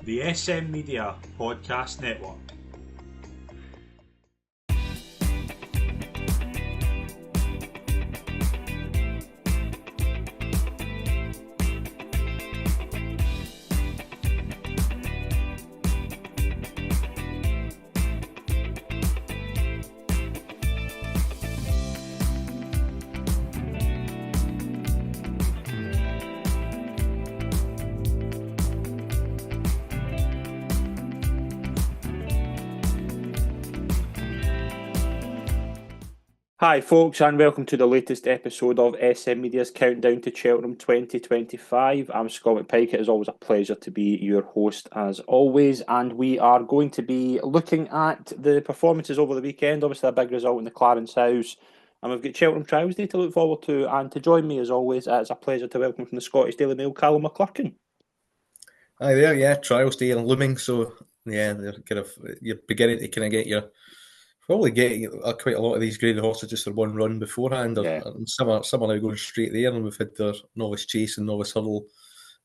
the SM Media Podcast Network. Hi folks, and welcome to the latest episode of SM Media's Countdown to Cheltenham 2025. I'm Scott McPike. It is always a pleasure to be your host as always, and we are going to be looking at the performances over the weekend. Obviously a big result in the Clarence House, and we've got Cheltenham Trials Day to look forward to, and to join me as always, it's a pleasure to welcome from the Scottish Daily Mail, Callum McClurkin. Hi there, yeah, Trials Day and looming, so yeah, you're beginning to kind of get your probably getting quite a lot of these graded horses just for one run beforehand, and some are now going straight there, and we've had their novice chase and novice hurdle,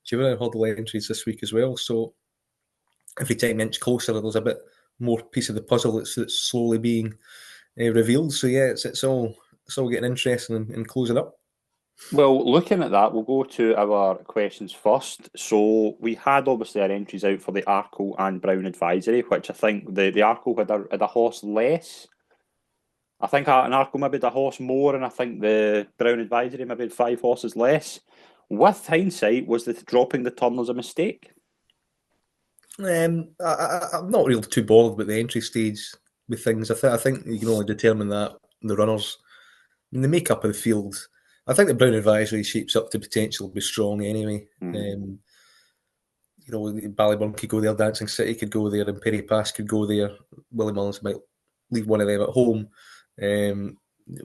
juvenile hurdle entries this week as well. So every time inch closer, there's a bit more piece of the puzzle that's slowly being revealed. So yeah, it's all getting interesting and closing up. Well, looking at that, we'll go to our questions first. So we had obviously our entries out for the Arkle and Brown Advisory, which I think the Arkle had a horse less. I think an Arkle maybe had a horse more, and I think the Brown Advisory maybe had 5 horses less. With hindsight, was the dropping the Turners a mistake? I'm not really too bothered with the entry stage with things. I think you can only determine that the runners, in the makeup of the field. I think the Brown Advisory shapes up to potential be strong anyway. Ballyburn could go there, Dancing City could go there, and Perry Pass could go there. Willie Mullins might leave one of them at home.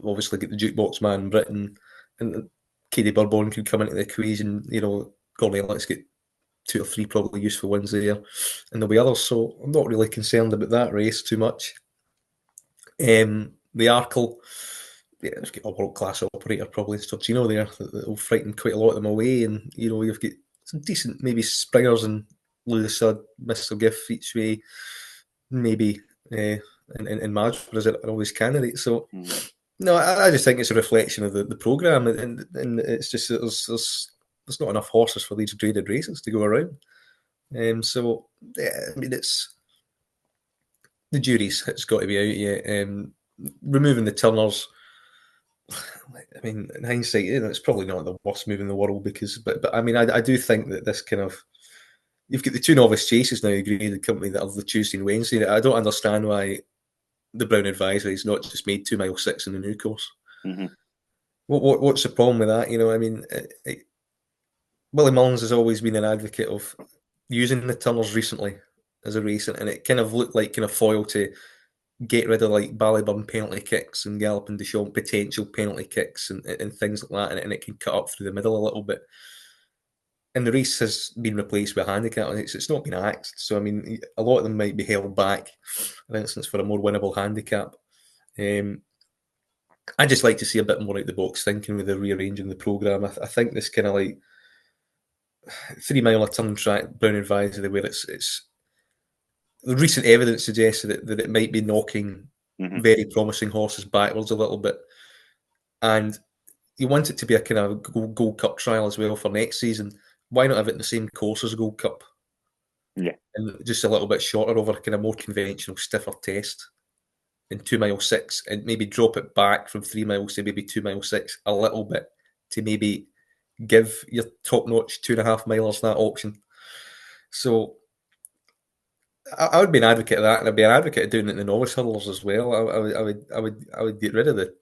Obviously, get the jukebox man Britain, and Katie Bourbon could come into the equation. Gordon Elliot's get 2 or 3 probably useful wins there, and there'll be others. So I'm not really concerned about that race too much. The Arkle. Yeah, it's got a world-class operator probably in Storchino there that will frighten quite a lot of them away, and you've got some decent maybe springers and Lewis Mr. Gift each way, maybe in Madge as an always candidate. So no, I just think it's a reflection of the programme, and it's just that there's not enough horses for these graded races to go around. So yeah, I mean it's the jury's it's got to be out yet. Removing the Turners. I mean, in hindsight, it's probably not the worst move in the world but I mean, I do think that this kind of you've got the 2 novice chases now agreed company that are the Tuesday and Wednesday. I don't understand why the Brown Advisory is not just made 2 mile 6 in the new course. Mm-hmm. What's the problem with that? I mean, Willie Mullins has always been an advocate of using the Turners recently as a race, and it kind of looked like kind of foil to get rid of like Ballyburn penalty kicks and Galloping Deschamps potential penalty kicks and things like that, and it can cut up through the middle a little bit. And the race has been replaced with a handicap, and it's not been axed. So I mean, a lot of them might be held back, for instance, for a more winnable handicap. I just like to see a bit more out the box thinking with the rearranging the programme. I think this kind of like 3 mile a turn track Brown Advisory, where it's the recent evidence suggests that it might be knocking very promising horses backwards a little bit. And you want it to be a kind of Gold Cup trial as well for next season. Why not have it in the same course as a Gold Cup? Yeah. And just a little bit shorter over a kind of more conventional, stiffer test in 2 mile 6, and maybe drop it back from 3 miles to maybe 2 mile 6 a little bit to maybe give your top notch 2.5 milers that option. So I would be an advocate of that, and I'd be an advocate of doing it in the novice hurdlers as well. I would get rid of the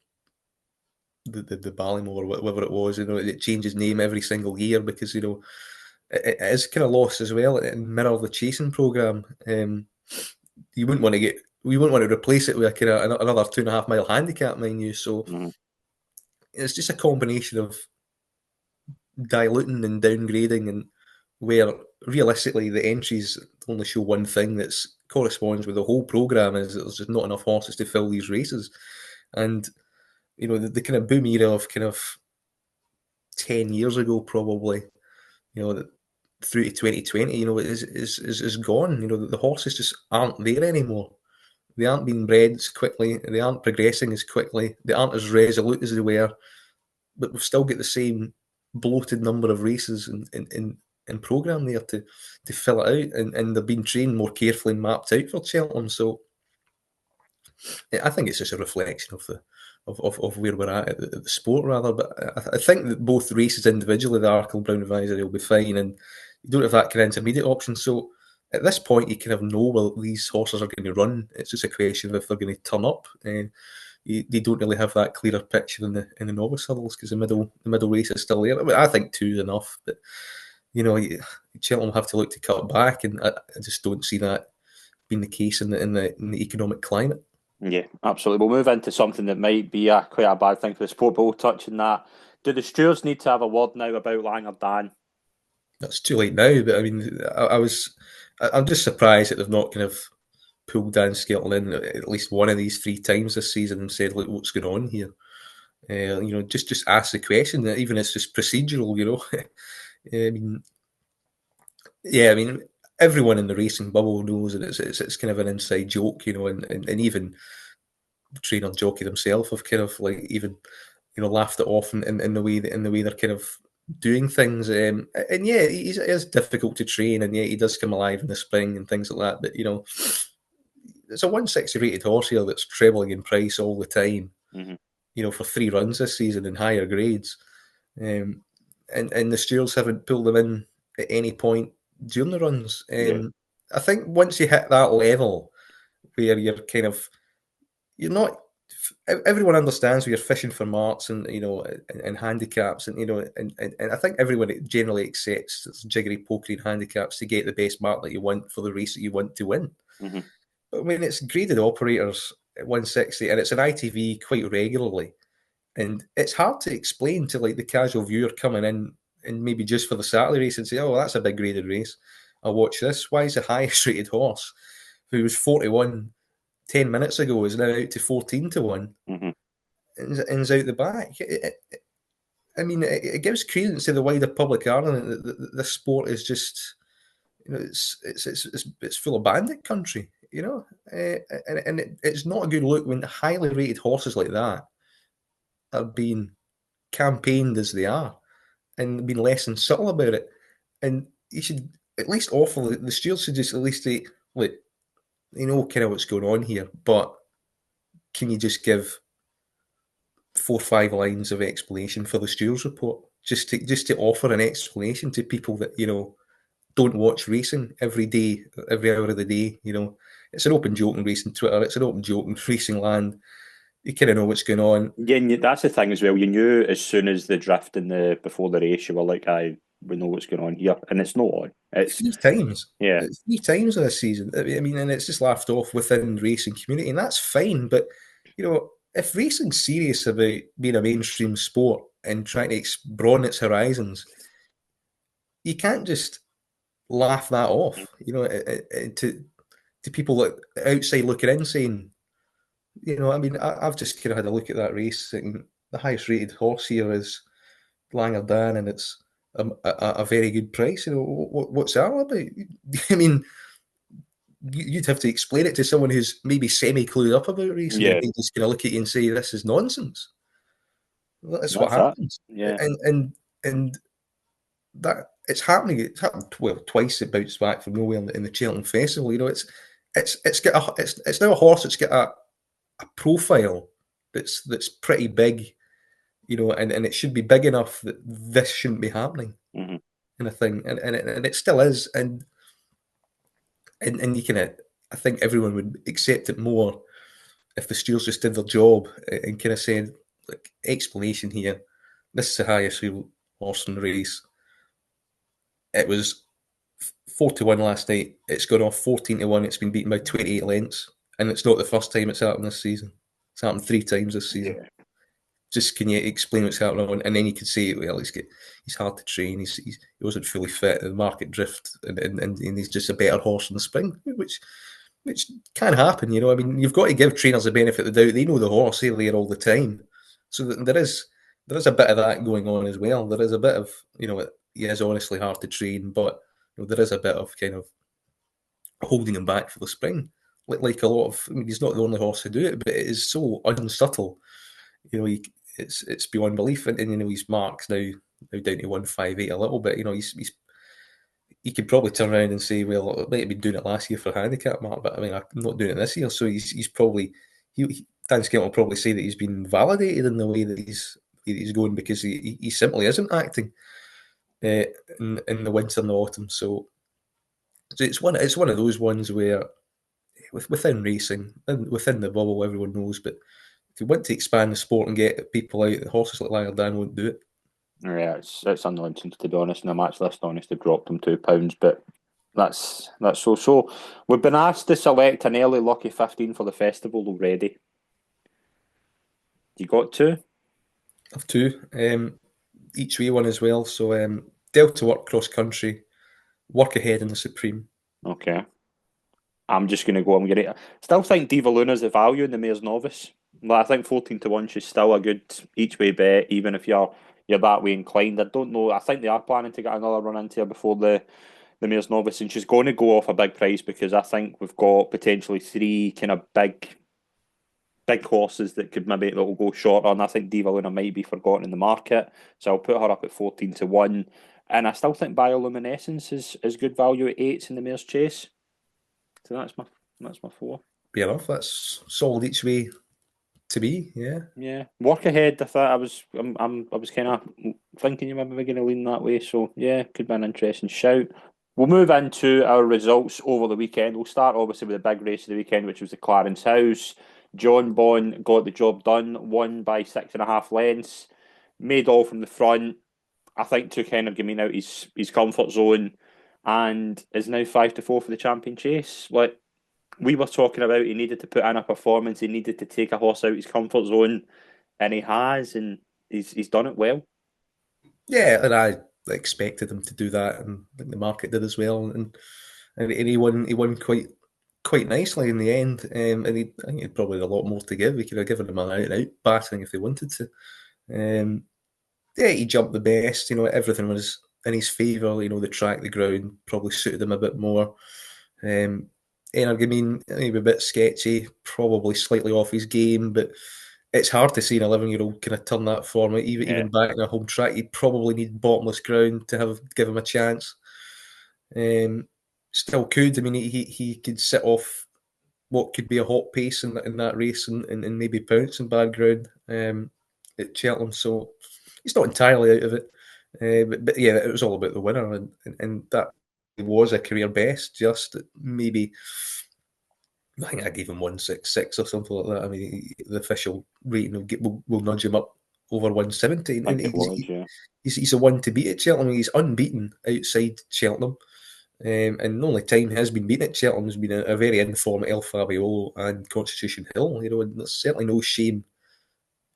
Ballymore or whatever it was. It changes name every single year because it is kind of lost as well and mirror the chasing programme. We wouldn't want to replace it with a kind of another 2.5 mile handicap, mind you. So it's just a combination of diluting and downgrading, and where realistically the entries only show one thing that corresponds with the whole programme, is that there's just not enough horses to fill these races. And the kind of boom era of kind of 10 years ago probably, through to 2020, is gone. The horses just aren't there anymore. They aren't being bred as quickly. They aren't progressing as quickly. They aren't as resolute as they were. But we've still got the same bloated number of races in programme there to fill it out, and they're being trained more carefully and mapped out for Cheltenham. So I think it's just a reflection of of where we're at the sport, rather. But I think that both races individually, the Arkle Brown Advisory, will be fine, and you don't have that kind of intermediate option. So at this point, you kind of know, well, these horses are going to run. It's just a question of if they're going to turn up. They don't really have that clearer picture in the novice hurdles, because the middle race is still there. I mean, I think two is enough, but Cheltenham will have to look to cut back, and I just don't see that being the case in the economic climate. Yeah, absolutely. We'll move into something that might be quite a bad thing for the sport, but we'll touch on that. Do the stewards need to have a word now about Langerdane? That's too late now, but I mean, I'm just surprised that they've not kind of pulled Dan Skelton in at least one of these 3 times this season and said, "Look, what's going on here?" Just ask the question. Even if it's just procedural, I mean, yeah, I mean, everyone in the racing bubble knows that it's kind of an inside joke, and even the trainer jockey themselves have kind of like even laughed it off in the way they're kind of doing things. And yeah, it is difficult to train, and yeah, he does come alive in the spring and things like that. But it's a 160 rated horse here that's trebling in price all the time. For 3 runs this season in higher grades, and the stewards haven't pulled them in at any point during the runs. I think once you hit that level where you're not. Everyone understands where you're fishing for marks and handicaps, and I think everyone generally accepts it's jiggery pokery and handicaps to get the best mark that you want for the race that you want to win. But I mean, it's graded operators at 160, and it's an ITV quite regularly, and it's hard to explain to like the casual viewer coming in and maybe just for the Saturday race and say, "Oh, that's a big graded race. I'll watch this." Why is the highest rated horse, who was 41 10 minutes ago, is now out to 14 to 1 and is out the back? I mean, it gives credence to the wider public argument that this sport is just, it's full of bandit country, and it's not a good look when highly rated horses like that are being campaigned as they are and being less than subtle about it. And you should at least offer the stewards should just at least say, "Look, kind of what's going on here, but can you just give 4 or 5 lines of explanation for the stewards report, just to offer an explanation to people that don't watch racing every day, every hour of the day. It's an open joke in racing Twitter, it's an open joke in racing land. You kind of know what's going on." Yeah, and that's the thing as well. You knew as soon as the drift before the race, you were like, we know what's going on here," and it's not on. It's 3 times. Yeah. It's 3 times this season. I mean, and it's just laughed off within the racing community, and that's fine. But if racing's serious about being a mainstream sport and trying to broaden its horizons, you can't just laugh that off. To people like outside looking in, saying, I mean, I've just kind of had a look at that race, and the highest rated horse here is Langerdane, and it's a very good price. What's that all about? I mean, you'd have to explain it to someone who's maybe semi clued up about racing, and they just kind of look at you and say, "This is nonsense." That's what happens. Yeah. And that it's happening. It's happened twice. It bounced back from nowhere in the Cheltenham Festival. It's got it's now a horse that's got a profile that's pretty big, and it should be big enough that this shouldn't be happening, kind of thing, and it still is, and you can, I think everyone would accept it more if the stewards just did their job and kind of said, like, explanation here, this is the highest real horse in the race. It was 4-1 last night. It's gone off 14-1. It's been beaten by 28 lengths, and it's not the first time it's happened this season. It's happened 3 times this season. Yeah. Just can you explain what's happening on? And then you could say, well, he's hard to train. He wasn't fully fit. The market drift, and he's just a better horse in the spring, which can happen. I mean, you've got to give trainers the benefit of the doubt. They know the horse. They're there all the time, so there is a bit of that going on as well. There is a bit of he is honestly hard to train, but there is a bit of kind of holding him back for the spring. Like a lot of, I mean, he's not the only horse to do it, but it is so unsubtle. It's beyond belief. And his marks now down to 158 a little bit. He could probably turn around and say, well, I might have been doing it last year for a handicap mark, but I mean, I'm not doing it this year. So he's probably, Dan Skelton will probably say that he's been validated in the way that he's going, because he simply isn't acting in the winter and the autumn. So it's one of those ones where within racing and within the bubble, everyone knows, but if you want to expand the sport and get people out, the horses like Liar Dan won't do it. Yeah, it's a nonsense, to be honest. And I'm actually astonished they dropped him £2, but that's so. We've been asked to select an early lucky 15 for the festival already. You got two? I've two, each way one as well. So Delta Work Cross Country, Work Ahead in the Supreme. Okay. I'm just going to go. I'm going to still think Diva Luna's the value in the Mayor's Novice. Like, I think 14-1, she's still a good each way bet, even if you're that way inclined. I don't know. I think they are planning to get another run into her before the Mayor's Novice, and she's going to go off a big price, because I think we've got potentially three kind of big horses that will go shorter, and I think Diva Luna might be forgotten in the market. So I'll put her up at 14-1, and I still think Bioluminescence is good value at 8s in the Mayor's Chase. So that's my 4. Fair enough. That's solid each way to be. Yeah. Yeah, Work Ahead. I thought I was kind of thinking you might be going to lean that way. So yeah, could be an interesting shout. We'll move into our results over the weekend. We'll start obviously with the big race of the weekend, which was the Clarence House. Jonbon got the job done, won by 6.5 lengths, made all from the front. I think took Henry Gamine out his comfort zone, and is now 5-4 for the champion chase. Like we were talking about, he needed to put in a performance. He needed to take a horse out his comfort zone, and he has, and he's done it well. Yeah, and I expected him to do that, and I think the market did as well. And he won quite nicely in the end. And I think he had probably a lot more to give. He could have given him an out and out battering if they wanted to. Yeah, he jumped the best. Everything was in his favour. The track, the ground probably suited him a bit more. Energamine, maybe a bit sketchy, probably slightly off his game, but it's hard to see an 11-year-old kind of turn that form. Even back in a home track, he'd probably need bottomless ground to give him a chance. Still could. I mean, he could sit off what could be a hot pace in that race and maybe pounce in bad ground at Cheltenham. So he's not entirely out of it. But yeah, it was all about the winner, and that was a career best. Just maybe, I think I gave him 166 or something like that. I mean, the official rating will nudge him up over 170. I And think it was, yeah. he's a one to beat at Cheltenham. He's unbeaten outside Cheltenham. And the only time he has been beaten at Cheltenham has been a very informed El Fabiolo and Constitution Hill. And there's certainly no shame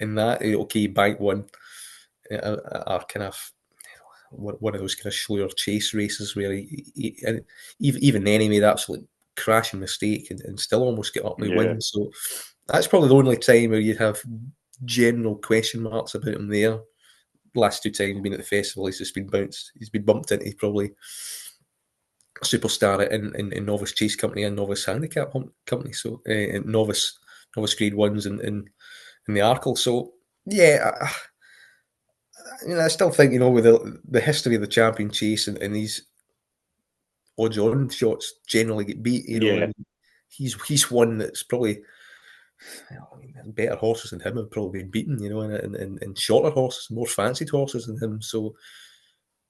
in that. Okay, bank one are kind of one of those kind of slower chase races where even then he made an absolute crashing mistake and still almost get up and win. So that's probably the only time where you'd have general question marks about him there. Last two times he's been at the festival, he's just been bounced. He's been bumped into probably superstar in novice chase company and novice handicap company. So novice grade ones in the Arkle. So yeah, I still think with the history of the champion chase and these odds on shots generally get beat. And he's one that's probably better horses than him have probably been beaten. And shorter horses, more fancied horses than him. So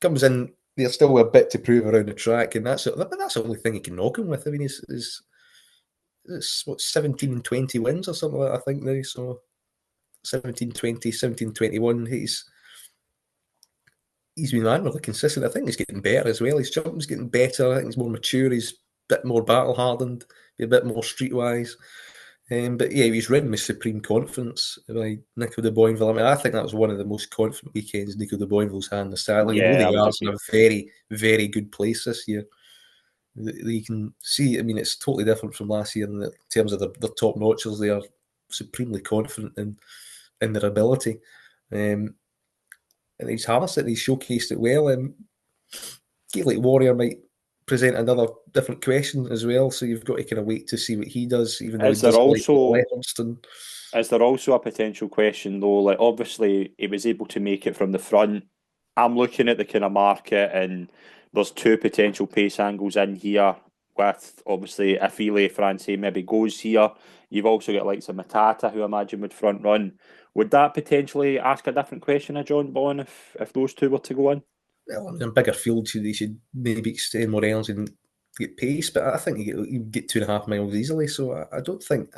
comes in. There's still a bit to prove around the track, and that's the only thing he can knock him with. I mean, he's 17 and 20 wins or something like that, I think now. So 17, 20, 17, 21. He's been admirably consistent. I think he's getting better as well. His jumping's getting better. I think he's more mature. He's a bit more battle hardened, a bit more streetwise. But yeah, he's ridden with supreme confidence by Nico de Boinville. I mean, I think that was one of the most confident weekends Nico de Boinville's had in the saddle. The yards in a very, very good place this year. You can see, I mean, it's totally different from last year in terms of their top notchers. They are supremely confident in their ability. And he's harnessed it, he's showcased it well. Gaelic Warrior might present another different question as well. So you've got to kind of wait to see what he does, even though he Is there doesn't like also Leopardstone. is there also a potential question though? Like obviously he was able to make it from the front. I'm looking at the kind of market, and there's two potential pace angles in here. With obviously if Ile Francais maybe goes here, you've also got likes of Matata, who I imagine would front run. Would that potentially ask a different question of Jonbon if those two were to go in? Well, in bigger fields, they should maybe extend more energy and get pace, but I think you get 2.5 miles easily. So I don't think,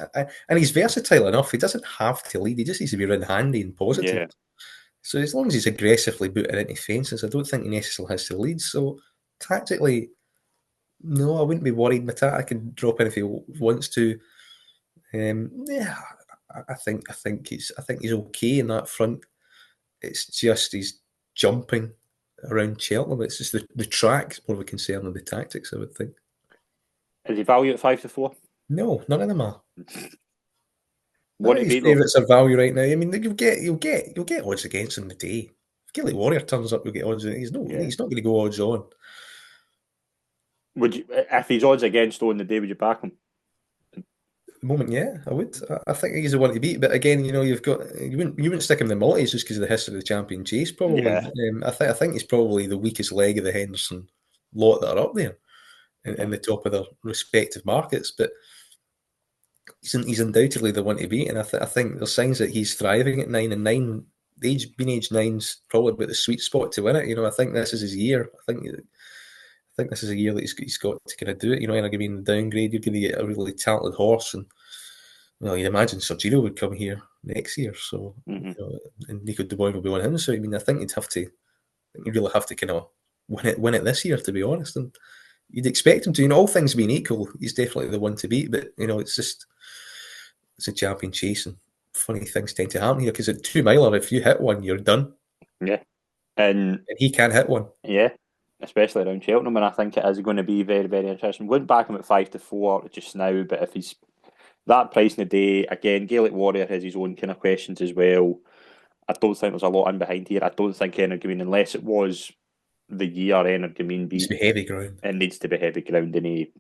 and he's versatile enough. He doesn't have to lead. He just needs to be around handy and positive. Yeah. So as long as he's aggressively booting into fences, I don't think he necessarily has to lead. So tactically, no, I wouldn't be worried. Matata can drop in if he wants to. Yeah, I think he's okay in that front. It's just he's jumping around Cheltenham. It's just the track's more of a concern than the tactics, I would think. Is he valued at 5-4? No, none of them are. None Wouldn't of he his beat though? favourites are value right now. I mean, you'll get odds against him in the day. If Gaelic Warrior turns up, you'll get odds. Yeah. He's not going to go odds on. Would you, if he's odds against though in the day, would you back him? At the moment, yeah, I would. I think he's the one to beat. But again, you wouldn't stick him in the multis just because of the history of the champion chase. Probably, Yeah. I think he's probably the weakest leg of the Henderson lot that are up there in Yeah. the top of their respective markets. But he's undoubtedly the one to beat, and I think there's signs that he's thriving at 9 and 9. Being age nine's probably about the sweet spot to win it. I think this is his year. I think this is a year that he's got to kind of do it. You're going to be in the downgrade. You're going to get a really talented horse, and you'd imagine Sergino would come here next year. So Hmm. and Nico Dubois will be on him. So I mean, I think you really have to kind of win it this year, to be honest. And you'd expect him to. All things being equal, he's definitely the one to beat. But it's a champion chase, and funny things tend to happen here because at 2 miler, if you hit one, you're done, Yeah. And and he can hit one. yeah, especially around Cheltenham, and I think it is going to be very, very interesting. Wouldn't back him at 5-4 just now, but if he's that price in the day, again, Gaelic Warrior has his own kind of questions as well. I don't think there's a lot in behind here. I don't think Energamine, unless it was the year Energamine Needs to beat, be heavy ground. it needs to be heavy ground, and he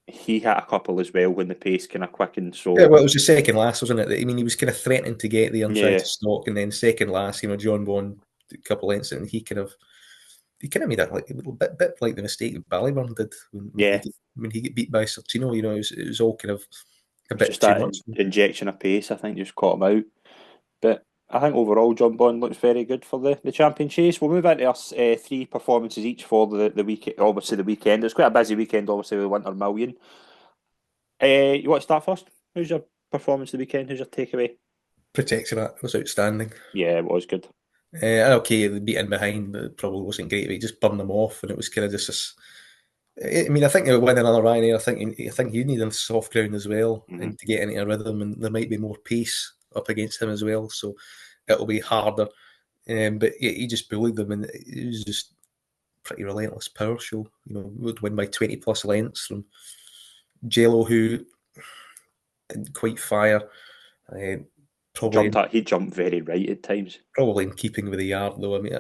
hit a couple as well when the pace kind of quickened. Yeah, So well, it was the second last, wasn't it? I mean, he was kind of threatening to get there and try yeah, to stalk, and then second last, Jonbon a couple lengths, and he kind of made that like a little bit like the mistake that Ballyburn did yeah, when he got beat by Sortino. It was all kind of a it's bit just too that much. injection of pace. I think just caught him out. But I think overall, John Bond looks very good for the champion chase. We'll move into our three performances each for the week. Obviously, the weekend. It's quite a busy weekend. Obviously, with Winter Million. You want to start first? Who's your performance of the weekend? Who's your takeaway? Protektorat was outstanding. Yeah, it was good. Okay, the beating behind probably wasn't great, but he just burned them off, and it was kind of just this. I mean, I think he'll win another Ryanair. I think you need a soft ground as well, Hmm. and to get into a rhythm, and there might be more pace up against him as well, so it'll be harder. But yeah, he just bullied them, and it was just pretty relentless power show. Would win by 20 plus lengths from Jello, who didn't quite fire. Uh, probably He jumped very right at times. probably in keeping with the yard, though. I mean,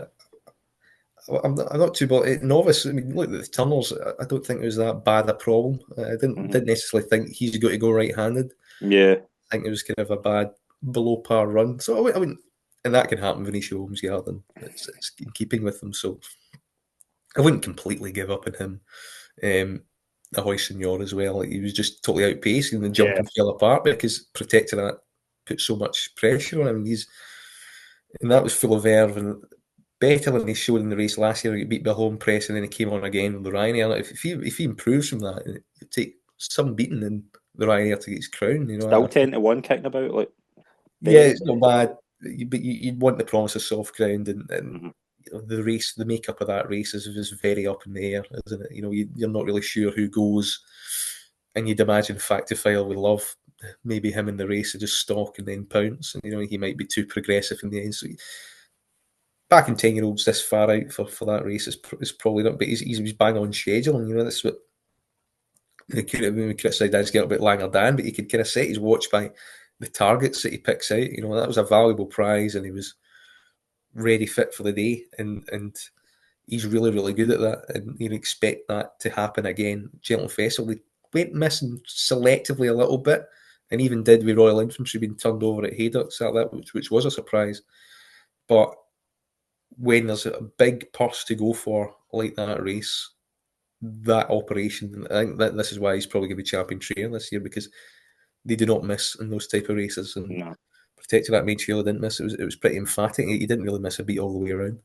I'm not too bothered. Novice, I mean, look at the tunnels. I don't think it was that bad a problem. I didn't Hmm. didn't necessarily think he's got to go right-handed. Yeah, I think it was kind of a bad below par run. So I wouldn't, and that can happen when he shows Garden. It's in keeping with them. So I wouldn't completely give up on him. Ahoy Senor as well. Like, he was just totally outpaced, and the yeah. jumping fell apart because protecting that put so much pressure on him. And that was full of verve and better than he showed in the race last year. He beat the home press and then he came on again with the Ryanair. If he improves from that, it take some beating in the Ryanair to get his crown. Still 10-1 kicking about, like Yeah, very, it's very not good. bad, but you'd want the promise of soft ground, and Hmm. the race, the makeup of that race is very up in the air, isn't it? You're not really sure who goes, and you'd imagine Factifile would love maybe him in the race to just stalk and then pounce, and he might be too progressive in the end. So back in 10-year-olds this far out for that race is probably not, but he's bang on schedule, and that's what we criticised Dan Skelton about Langer Dan, but he could kind of set his watch by the targets that he picks out. That was a valuable prize, and he was ready, fit for the day. And he's really, really good at that, and you'd expect that to happen again. Cheltenham Festival, they went missing selectively a little bit, and even did with Royal Infantry being turned over at Haydocks, which was a surprise. But when there's a big purse to go for like that race, that operation, I think that this is why he's probably going to be champion trainer this year, because they do not miss in those type of races. And No. Protektorat made sure they didn't miss. It was pretty emphatic. He didn't really miss a beat all the way around.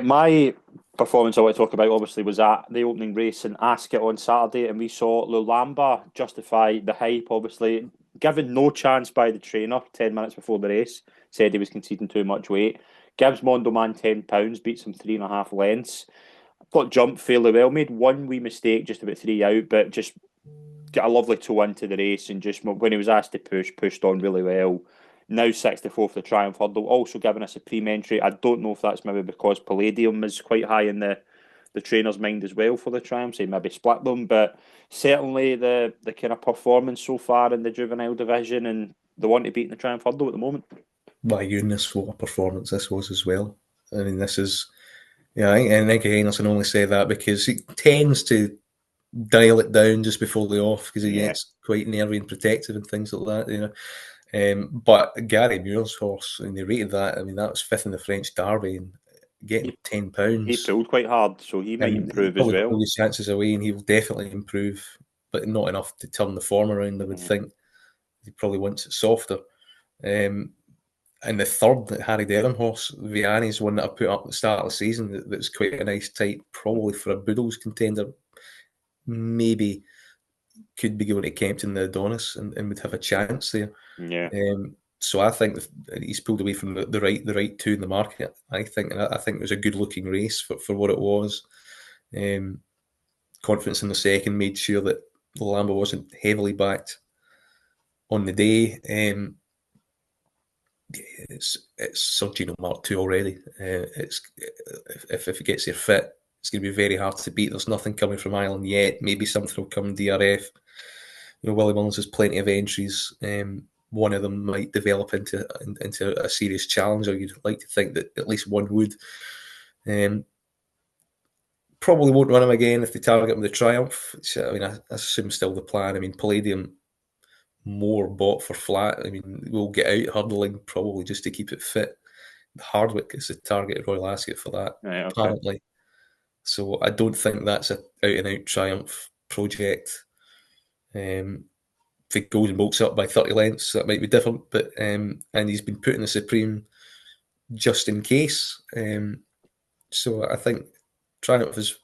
My performance I want to talk about obviously was at the opening race in Ascot on Saturday, and we saw Lulamba justify the hype. Obviously, given no chance by the trainer 10 minutes before the race, said he was conceding too much weight. Gives Mondo Man £10, beats him 3.5 lengths. Got jumped fairly well. Made one wee mistake just about three out, but just got a lovely toe into the race, and just when he was asked to push, pushed on really well. Now 64 for the Triumph Hurdle, also giving us a pre-entry. I don't know if that's maybe because Palladium is quite high in the trainer's mind as well for the Triumph, so he maybe split them, but certainly the kind of performance so far in the juvenile division, and the one to beat in the Triumph Hurdle at the moment. My goodness, what a performance this was as well. I mean, this is, yeah, I think Henderson only say that because he tends to dial it down just before the off because he Yeah, gets quite nervy and protective and things like that, you know. But Gary Muir's horse, and they rated that. I mean, that was fifth in the French Derby, and getting he, he £10, pulled quite hard, so he might and he improve as probably well. pulled his chances away, and he will definitely improve, but not enough to turn the form around. I would Mhm. think he probably wants it softer. Um, and the third, Harry Derham horse, Vianney's one that I put up at the start of the season. That's quite a nice type, probably for a Boodles contender. Maybe could be going to Kempton the Adonis and would have a chance there. Yeah, So I think he's pulled away from the right two in the market. I think, and I think it was a good looking race for what it was. Um, Confidence in the second made sure that Lambo wasn't heavily backed on the day. It's Sergino Mark two already. It's if it gets here fit, it's going to be very hard to beat. There's nothing coming from Ireland yet. Maybe something will come DRF. Willie Mullins has plenty of entries. One of them might develop into a serious challenger. You'd like to think that at least one would. Um, Probably won't run him again if they target him with the Triumph. I mean, I assume still the plan. I mean, Palladium more bought for flat. I mean, we'll get out hurdling probably just to keep it fit. Hardwick is the target of Royal Ascot for that, right, okay. apparently. So I don't think that's a out and out Triumph project. If it goes and bulks up by 30 lengths, that might be different. But and he's been put in the Supreme just in case. So I think Triumph is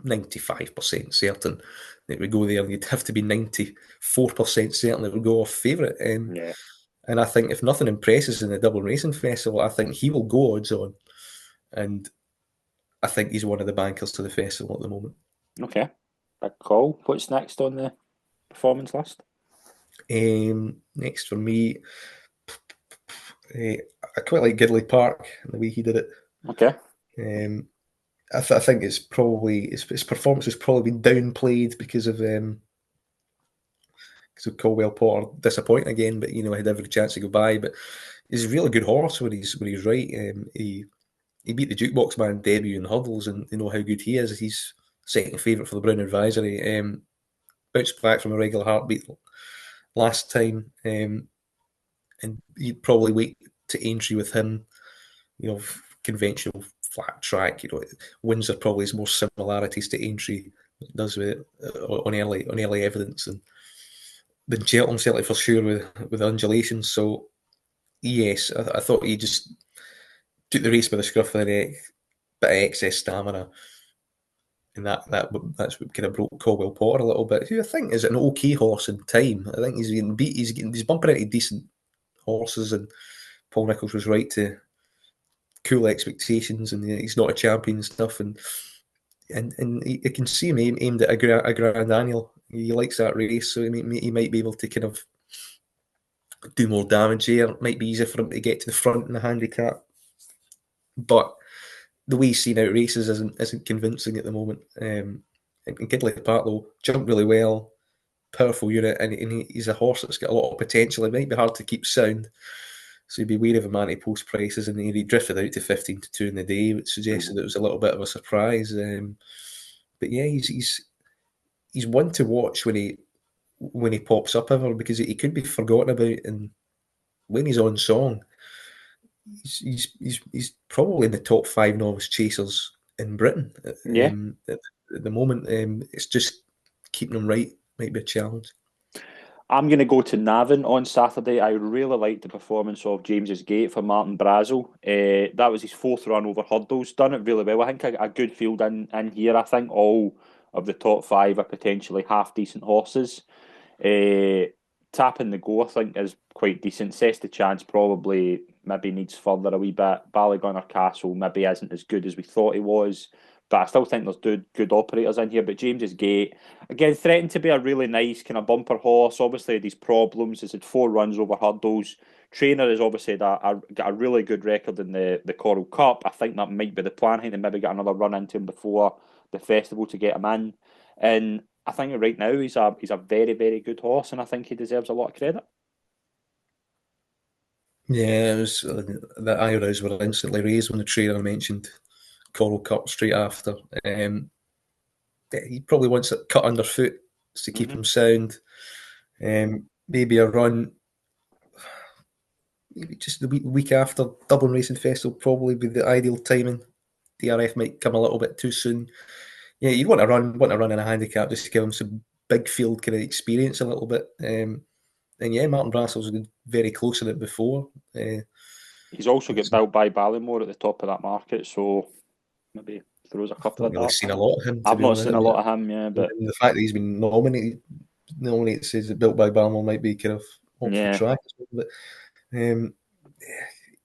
95% certain that we go there, and you'd have to be 94% certain that we go off favourite. Yeah, And I think if nothing impresses in the Dublin Racing Festival, I think he will go odds on. And I think he's one of the bankers to the festival at the moment. okay. Big call. What's next on the performance list? Next for me, I quite like Gidley Park and the way he did it. Okay. Um, I think it's probably his performance has probably been downplayed because of Colwell Potter disappointing again, but he had every chance to go by. But he's a really good horse when he's right. He beat the Jukebox Man debut in hurdles, and you know how good he is. He's second favourite for the Brown Advisory. Bounced back from a regular heartbeat last time, and you'd probably wait to entry with him. Conventional flat track. Windsor probably has more similarities to entry than it does with on early evidence, and than Cheltenham certainly for sure with undulations. So yes, I thought he just took the race by the scruff of the neck, bit of excess stamina, and that's what kind of broke Colwell Potter a little bit. Who I think is an okay horse in time. I think he's getting beat. He's bumping into decent horses, and Paul Nicholls was right to cool expectations, and he's not a champion and stuff. And you can see him aimed at a Grand Annual. He likes that race, so he might be able to kind of do more damage here. It might be easier for him to get to the front in the handicap, but the way he's seen out races isn't convincing at the moment. And Gidley Park though jumped really well, powerful unit, and he's a horse that's got a lot of potential. It might be hard to keep sound, So you'd be wary of him anti-post prices, and he drifted out to 15-2 in the day, which suggested it was a little bit of a surprise. But yeah, he's one to watch when he pops up ever, because he could be forgotten about, and when he's on song, he's probably in the top five novice chasers in Britain Yeah. at the moment. It's just keeping him right might be a challenge. I'm going to go to Navan on Saturday. I really liked the performance of James's Gate for Martin Brazel. That was his fourth run over hurdles. Done it really well. I think a good field in here. I think all of the top five are potentially half decent horses. Uh, Tapping the Go, I think, is quite decent. Sets the chance probably maybe needs further a wee bit. Ballygunner Castle maybe isn't as good as we thought he was, but I still think there's good operators in here. But James's Gate, again, threatened to be a really nice kind of bumper horse. Obviously, these problems. He's had four runs over hurdles. Trainer has obviously got a really good record in the Coral Cup. I think that might be the plan. I think they maybe get another run into him before the festival to get him in. And I think right now he's a very, very good horse, and I think he deserves a lot of credit. Yeah, it was the eyebrows were instantly raised when the trainer mentioned Coral Cup straight after. He probably wants it cut underfoot to keep Mm-hmm. him sound. Maybe a run, maybe just the week after Dublin Racing Festival probably be the ideal timing. DRF might come a little bit too soon. Yeah, you'd want to run in a handicap just to give him some big field kind of experience a little bit. And yeah, Martin Brassel's been very close in it before. He's also got It's Built by Ballymore at the top of that market, so maybe throws a couple not of really darts seen at a him. lot of him, to I've be not honest. seen I a mean, lot of him, yeah, but the fact that he's been nominated says that Built by Balmore might be kind of up for yeah, track. But um,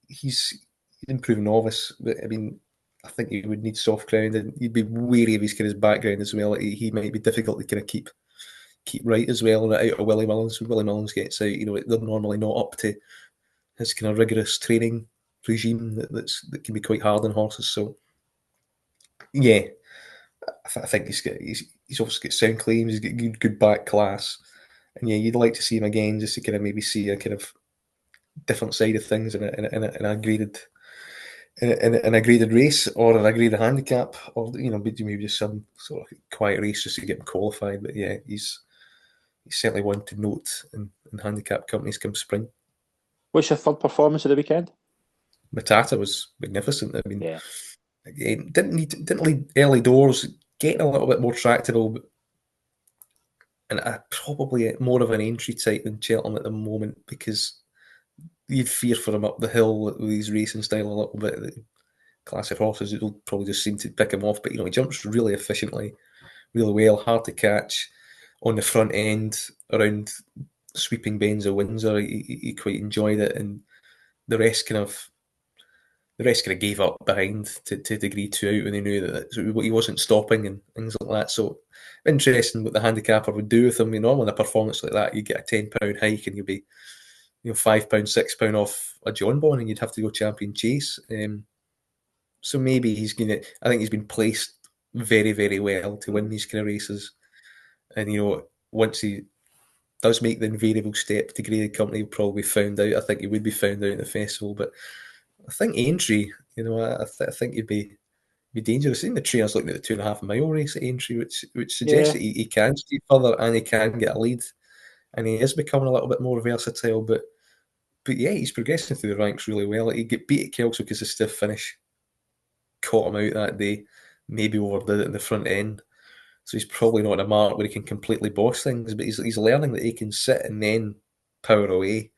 he's improving novice. But I mean, I think he would need soft ground, and you'd be wary of his kind of background as well. He might be difficult to kind of keep right as well, and out of Willie Mullins. When Willie Mullins gets out, they're normally not up to his kind of rigorous training regime that can be quite hard on horses. So yeah, I think he's also got sound claims. He's got good back class, and yeah, you'd like to see him again just to kind of maybe see a kind of different side of things in a graded in a graded race or in a graded handicap, or maybe just some sort of quiet race just to get him qualified. But yeah, he's certainly one to note in handicap companies come spring. what's your third performance of the weekend? Matata was magnificent. I mean, Yeah, again, didn't lead early doors, getting a little bit more tractable, and probably more of an entry type than Cheltenham at the moment, because you'd fear for him up the hill with his racing style a little bit. The classic horses will probably just seem to pick him off, but he jumps really efficiently, really well, hard to catch on the front end around sweeping bends of Windsor. He quite enjoyed it, and the rest kind of the rest kind of gave up behind to degree two out when they knew that he wasn't stopping and things like that. So interesting what the handicapper would do with him. Normally in a performance like that, you get a £10 hike and you'd be £5, £6 off a Jonbon, and you'd have to go champion chase. So maybe he's gonna. I think he's been placed very very well to win these kind of races, and once he does make the invariable step to graded company, he'll probably be found out. I think he would be found out in the festival, but I think Aintree, I think he'd be dangerous. In the trainers looking at the 2.5 mile race at Aintree, which suggests yeah, that he can stay further and he can get a lead, and he is becoming a little bit more versatile. But yeah, he's progressing through the ranks really well. He get beat at Kelso because of stiff finish caught him out that day, maybe overdid it in the front end. So he's probably not in a mark where he can completely boss things, but he's learning that he can sit and then power away,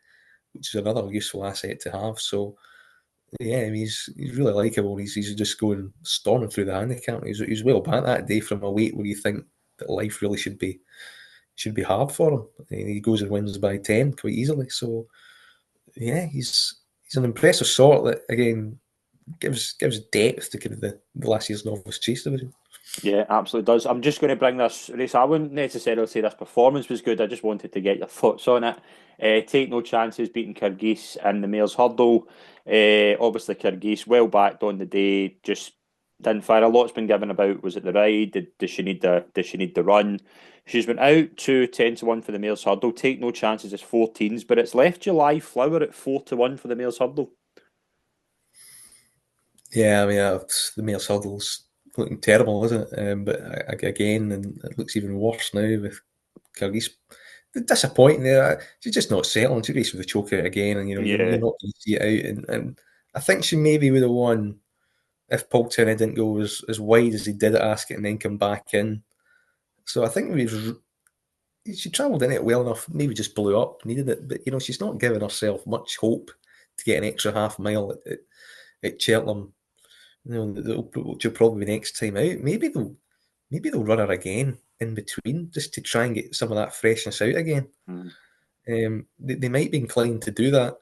which is another useful asset to have. So yeah, I mean, he's really likeable. He's just going storming through the handicap. He's well back that day from a weight where you think that life really should be hard for him. And he goes and wins by 10 quite easily. So yeah, he's an impressive sort that again gives depth to kind of the last year's novice chase division. yeah, absolutely does. I'm just going to bring this race. I wouldn't necessarily say this performance was good. I just wanted to get your thoughts on it. Take no chances beating Kyrgyz in the Mares Hurdle. Obviously, Kyrgyz well backed on the day, just Didn't fire. A lot's been given about. Was it the ride? Does she need the run? She's been out to 10-1 for the males hurdle. Take no chances as 14s, but it's left July Flower at 4-1 for the males hurdle. Yeah, I mean, the male hurdle's looking terrible, isn't it? But again, and it looks even worse now with Kyrgyz. Disappointing there. She's just not settling. She raced with the choker again, and you're Yeah. not going to see it out. And I think she maybe would have won if Paul Turner didn't go as wide as he did at Ascot and then come back in. So I think she travelled in it well enough, maybe just blew up, needed it. But, she's not giving herself much hope to get an extra half mile at Cheltenham. She'll probably be next time out. Maybe they'll run her again in between just to try and get some of that freshness out again. Mm. They might be inclined to do that.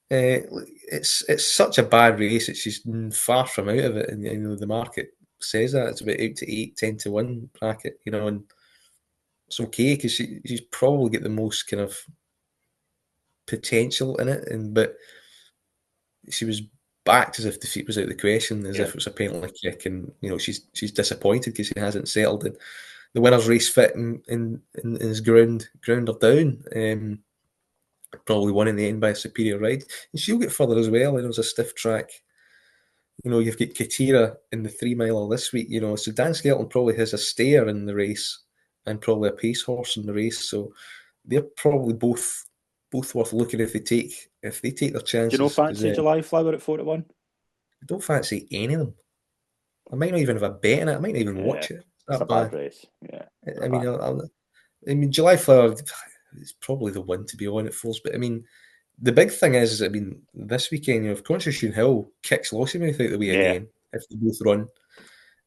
It's such a bad race that she's far from out of it, and the market says that it's about 8 to 8, 10-1 bracket, and it's okay because she's probably got the most kind of potential in it, but she was backed as if defeat was out of the question, as Yeah. if it was a penalty kick, and she's disappointed because she hasn't settled. And the winners' race fit in his ground her down. Probably won in the end by a superior ride, and she'll get further as well. It's a stiff track. You've got Katira in the 3 miler this week. So Dan Skelton probably has a stayer in the race and probably a pace horse in the race. So they're probably both worth looking if they take their Do you know chances, because fancy July Flower at 4-1? I don't fancy any of them. I might not even have a bet in it. I might not even Yeah. watch it. It's It's a that bad bad. race. Yeah. It's a I mean, bad. July Flower is probably the one to be on at Fulls, but I mean, the big thing is, this weekend, if Constitution Hill kicks Lossiemouth out the way Yeah. again, if they both run,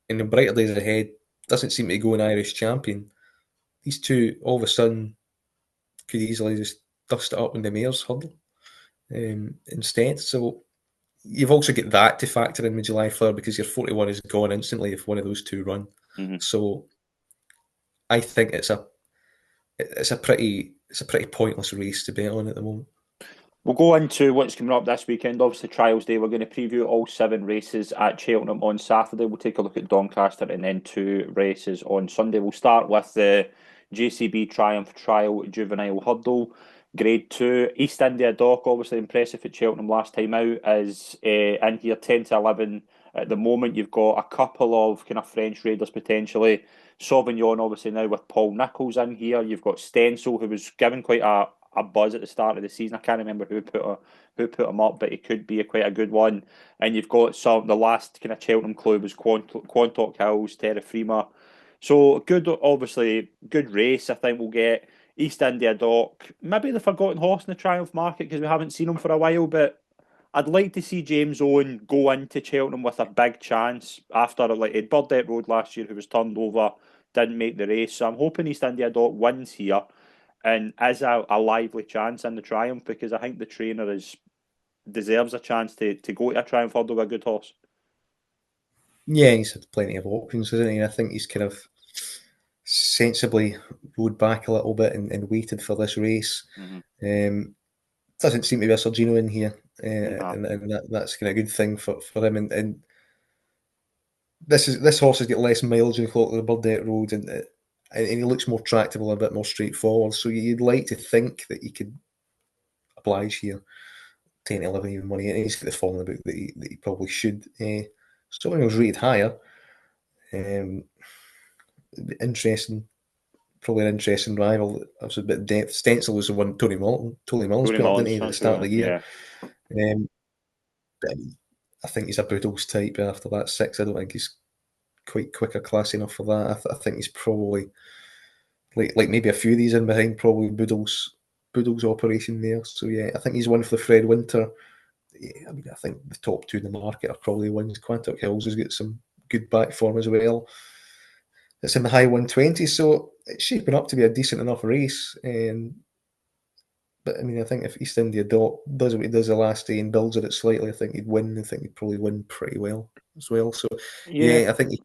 and the brighter days ahead doesn't seem to go an Irish champion, these two all of a sudden could easily just dust it up in the mayor's hurdle instead. So you've also got that to factor in with July Flower, because your 41 is gone instantly if one of those two run. Mm-hmm. So I think it's a pretty pointless race to bet on at the moment. We'll go into what's coming up this weekend. Obviously, Trials Day. We're going to preview all 7 races at Cheltenham on Saturday. We'll take a look at Doncaster and then 2 races on Sunday. We'll start with the JCB Triumph Trial Juvenile Hurdle. Grade 2. East India Dock, obviously impressive at Cheltenham last time out, is in here 10-11 at the moment. You've got a couple of kind of French raiders potentially. Sauvignon, obviously, now with Paul Nicholls in here. You've got Stencil, who was given quite a buzz at the start of the season. I can't remember who put him up, but he could be quite a good one. And you've got the last kind of Cheltenham club was Quantock Hills, Terra Firma. So good, obviously good race. I think we'll get East India Dock, maybe the forgotten horse in the Triumph market because we haven't seen him for a while, but I'd like to see James Owen go into Cheltenham with a big chance after like at Burdett Road last year, who was turned over, didn't make the race. So I'm hoping East India Dock wins here and is a lively chance in the Triumph because I think the trainer deserves a chance to go to a Triumph hurdle with a good horse. Yeah, he's had plenty of options, hasn't he? I think he's kind of sensibly rode back a little bit and waited for this race. Mm-hmm. Doesn't seem to be a Sergino in here, No. and that's kind of a good thing for him. And this horse has got less mileage in the clock than the Burdett Road, and he looks more tractable, a bit more straightforward. So you'd like to think that he could oblige here, 10-11 even money, and he's got the form in the book that he probably should. Someone who's rated higher, um, interesting. Probably an interesting rival. I was a bit depth. Stencil was the one Tony Mullins Tony put up, didn't Mullins, he, at the that's start of right. the year? Yeah. Um, but I think he's a Boodles type after that 6. I don't think he's quite quick or classy enough for that. I think he's probably like maybe a few of these in behind, probably Boodles operation there. So yeah, I think he's one for the Fred Winter. Yeah, I mean, I think the top 2 in the market are probably wins. Quantock Hills has got some good back form as well. It's in the high 120s, so it's shaping up to be a decent enough race. But I mean, I think if East India Dock does what he does the last day and builds it slightly, I think he'd win. I think he'd probably win pretty well as well. So Yeah. yeah, I think he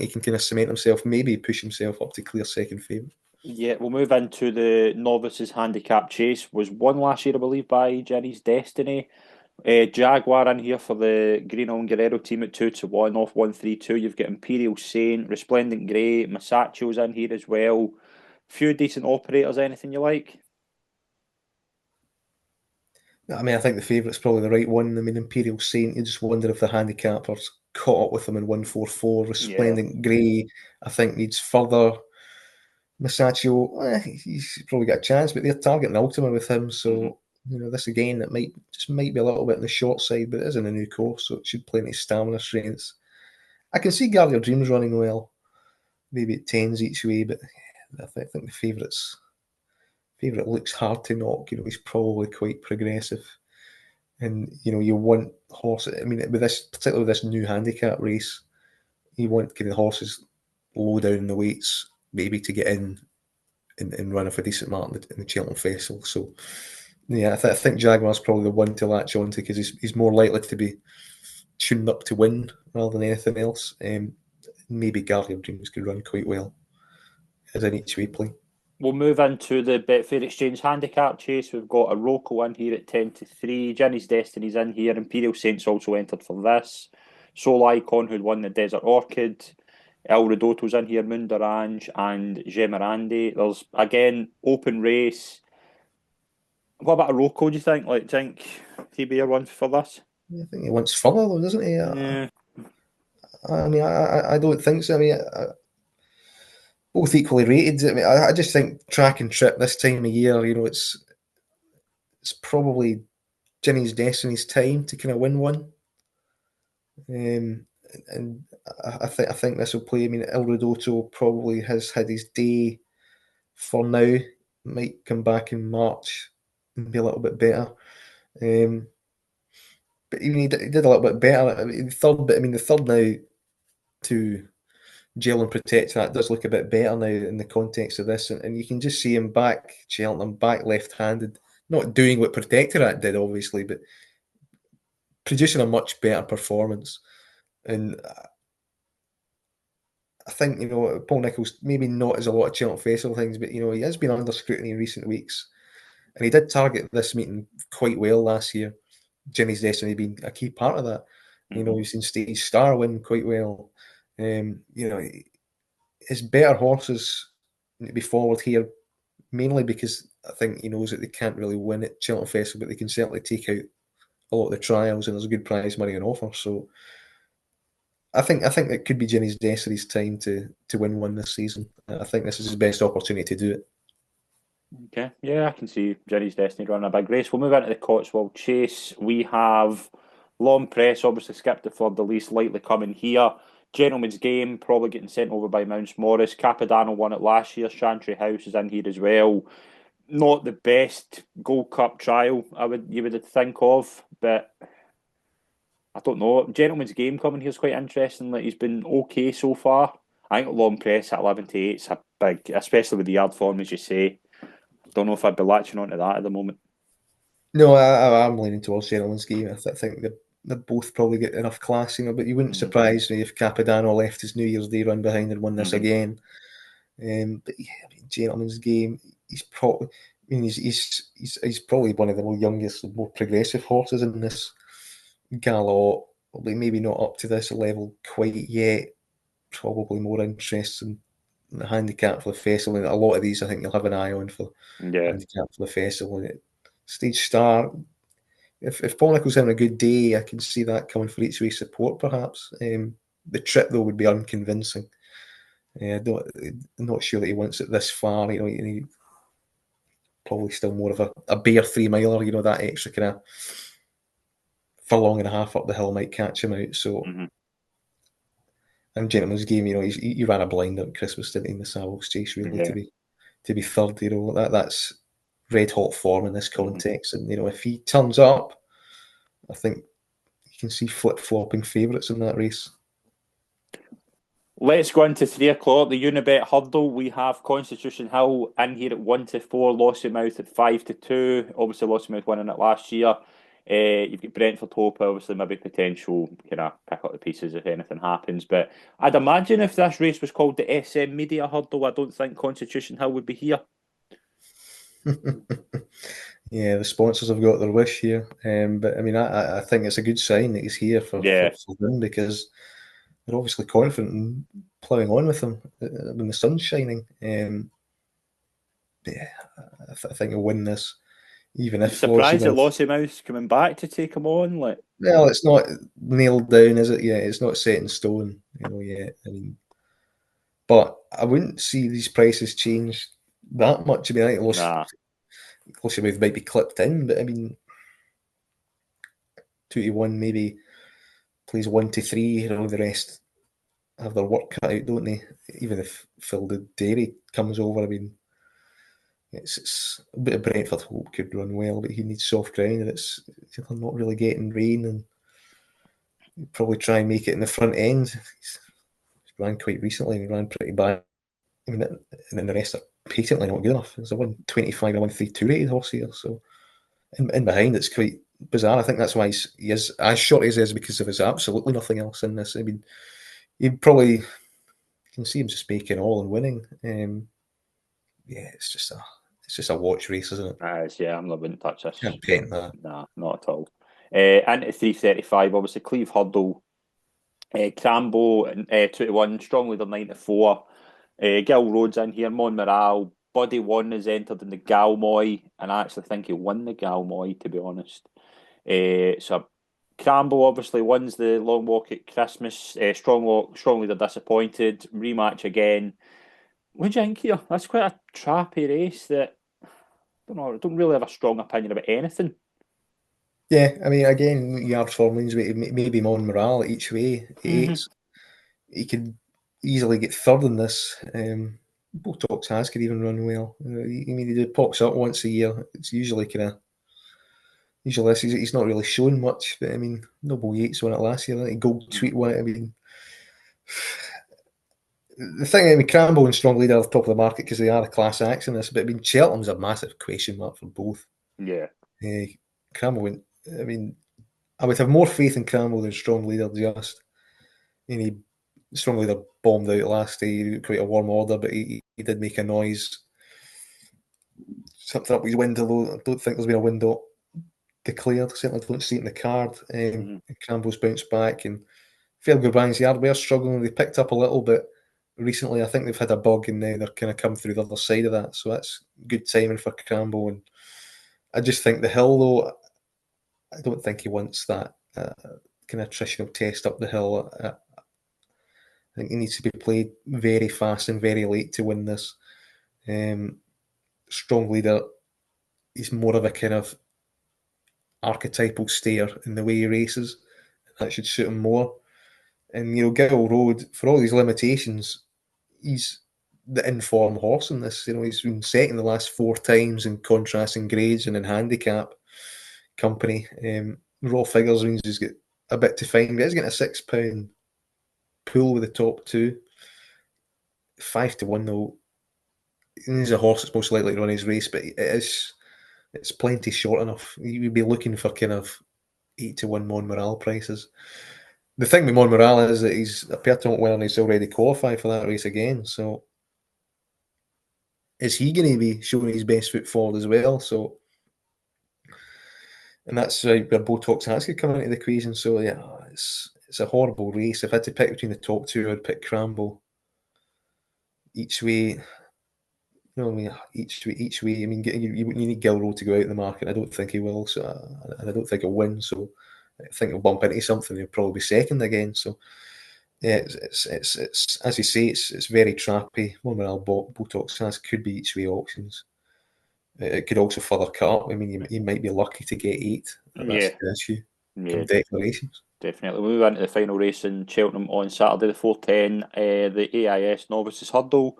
can kind of cement himself, maybe push himself up to clear second favourite. Yeah, we'll move into the novices handicap chase. Was won last year, I believe, by Jenny's Destiny. Jaguar in here for the Green on Guerrero team at 2-1 off 132. You've got Imperial Saint, Resplendent Grey, Masacio's in here as well. Few decent operators. Anything you like? I mean, I think the favourite's probably the right one. I mean, Imperial Saint, you just wonder if the handicappers caught up with them in 144. Yeah. Resplendent Grey, I think, needs further. Masaccio, he's probably got a chance, but they're targeting Ultima with him, Hmm. so this again, it might be a little bit on the short side, but it is in a new course, so it should play any stamina strengths. I can see Guardian Dreams running well, maybe at tens each way, but I think the favourite looks hard to knock. He's probably quite progressive, and you want horses. I mean, particularly with this new handicap race, you want kind of horses low down in the weights, maybe to get in and run off a decent mark in the Cheltenham Festival. So, yeah, I think Jaguar's probably the one to latch onto because he's more likely to be tuned up to win rather than anything else. Maybe Guardian Dreams could run quite well as an each way play. We'll move into the Betfair Exchange handicap chase. We've got a Rocco in here at 10-3. Jenny's Destiny's in here. Imperial Saints also entered for this. Soul Icon, who'd won the Desert Orchid. El Ridotto's in here, Mundarange and Gemirandi. There's, again, open race. What about a Rocco, do you think? Think he'd be a one for this? I think he wants further though, doesn't he? Yeah. I mean, I don't think so. I mean, both equally rated. I mean, I just think track and trip this time of year, it's probably Jenny's Destiny's time to kind of win one. And I think this will play. I mean, El Ridotto probably has had his day for now. Might come back in March and be a little bit better. Um, but even he did a little bit better. I mean, the third now to Jail and Protektorat does look a bit better now in the context of this, and you can just see him back Cheltenham, back left-handed, not doing what Protektorat did, obviously, but producing a much better performance. And I think Paul Nicholls maybe not as a lot of Cheltenham Festival things, but he has been under scrutiny in recent weeks, and he did target this meeting quite well last year. Jimmy's Destiny being a key part of that. Mm-hmm. We've seen Stage Star win quite well. His better horses need to be forward here, mainly because I think he knows that they can't really win at Cheltenham Festival, but they can certainly take out a lot of the trials, and there's a good prize money on offer. So I think it could be Jenny's Destiny's time to win one this season. I think this is his best opportunity to do it. Okay, yeah, I can see Jenny's Destiny running a big race. We'll move into the Cotswold Chase. We have Long Press, obviously skipped it for the least, likely coming here. Gentleman's Game, probably getting sent over by Mounts Morris. Capadano won it last year. Chantry House is in here as well. Not the best Gold Cup trial you would think of, but I don't know. Gentleman's Game coming here is quite interesting. Like he's been okay so far. I think Long Press at 11-8 is a big, especially with the yard form as you say. Don't know if I'd be latching onto that at the moment. No, I'm leaning towards Gentleman's Game. I think they both probably get enough class, but you wouldn't Mm-hmm. surprise me if Capadano left his New Year's Day run behind and won this Mm-hmm. again. But yeah, Gentleman's Game. He's probably. I mean, he's probably one of the more youngest, more progressive horses in this gallop. Maybe not up to this level quite yet. Probably more interest in the handicap for the festival. And a lot of these, I think you'll have an eye on for Yeah. handicap for the festival. And Stage Star. If Paul Nicholls having a good day, I can see that coming for each way support, perhaps. The trip though would be unconvincing. I'm not sure that he wants it this far. He probably still more of a bare 3 miler. That extra kind of furlong and a half up the hill might catch him out. So, Mm-hmm. and Gentleman's Game, he ran a blind at Christmas, didn't he, in the Savills Chase, really, Yeah. to be third. That's red hot form in this Mm-hmm. context. And if he turns up, I think you can see flip flopping favourites in that race. Let's go into 3 o'clock. The Unibet hurdle. We have Constitution Hill in here at 1-4. Lossiemouth at 5-2. Obviously, Lossiemouth winning it last year. You've got Brentford Hope, obviously, maybe potential kind of pick up the pieces if anything happens. But I'd imagine if this race was called the SM Media Hurdle, I don't think Constitution Hill would be here. Yeah, the sponsors have got their wish here. But I mean, I think it's a good sign that he's here Yeah, for them, because they're obviously confident in ploughing on with him when the sun's shining. Yeah, I think he'll win this, even you if surprised that Lossiemouth. Lossiemouth's coming back to take him on? Like, Well, it's not nailed down, is it? Yeah, it's not set in stone, yet. I mean, but I wouldn't see these prices change that much. I mean, I think nah, Lossiemouth might be clipped in, but I mean, 2-1 maybe plays 1-3. The rest have their work cut out, don't they? Even if Phil the Dairy comes over, I mean, it's a bit of Brentford hope could run well, but he needs soft ground, and they're not really getting rain, and he'll probably try and make it in the front end. He's ran quite recently, and he ran pretty bad. I mean, and then the rest are patently not good enough. There's a 125 and a 132 rated horse here, so in behind it's quite bizarre. I think that's why he is as short as he is, because there is absolutely nothing else in this. I mean, he probably, you can see him just making all and winning. Yeah, it's just a watch race, isn't it? yeah, I'm not wouldn't touch this. Can't paint that. Nah, not at all. Into 335, obviously Cleve Hurdle, Crambo 2-1, strong leader 9-4. Gil Rhodes in here, Monmoral, Buddy One is entered in the Galmoy, and I actually think he'll win the Galmoy, to be honest. So Crambo obviously wins the long walk at Christmas. Strong leader disappointed. Rematch again. What do you think here? That's quite a trappy race that I don't really have a strong opinion about anything. Yeah, I mean, again, yard form maybe Monmoral each way, Hmm. eights. He could easily get third in this. Botox has could even run well. I mean, he pops up once a year. It's usually kind of usually this. He's not really shown much, but I mean, Noble Yates won it last year. I think Gold Tweet won it. I mean, the thing, I mean, Crambo and Strong Leader are top of the market because they are a class acts in this. But I mean, Cheltenham's a massive question mark for both. Yeah. Uh, Crambo went. I mean, I would have more faith in Crambo than Strong Leader. Just, and he Strong Leader bombed out last day, quite a warm order, but he did make a noise. Something up his window, though. I don't think there's been a window declared. Certainly don't see it in the card. Hmm. Crambo's bounced back, and Fairgo Brands Yard were struggling. They picked up a little bit recently. I think they've had a bug, and now they're kind of come through the other side of that. So that's good timing for Crambo. And I just think the hill, though, I don't think he wants that kind of attritional test up the hill. I think he needs to be played very fast and very late to win this. Um, Strong Leader, he's more of a kind of archetypal stayer in the way he races. That should suit him more. And Gil Road, for all these limitations, he's the informed horse in this. He's been second the last 4 times in contrasting grades and in handicap company. Raw figures means he's got a bit to find, but he's getting a £6 pool with the top two. 5-1 though. He's a horse that's most likely to run his race, but it's plenty short enough. You would be looking for kind of 8-1 Monmoral prices. The thing with Monmoral is that he's a Pertimont winner and he's already qualified for that race again. So is he going to be showing his best foot forward as well? So, and that's where Botox has to come into the equation. So yeah, it's a horrible race. If I had to pick between the top two, I'd pick Cramble each way. I mean, each way. I mean, you need Gilroy to go out in the market. I don't think he will. So, and I don't think he'll win. So, I think he'll bump into something. He'll probably be second again. So, yeah, it's as you say, it's very trappy. One where Botox has could be each way options. It could also further cut up. I mean, you might be lucky to get eight. That's Yeah. the issue Yeah. from declarations. Definitely. We move into the final race in Cheltenham on Saturday, the 4:10, the AIS Novices Hurdle.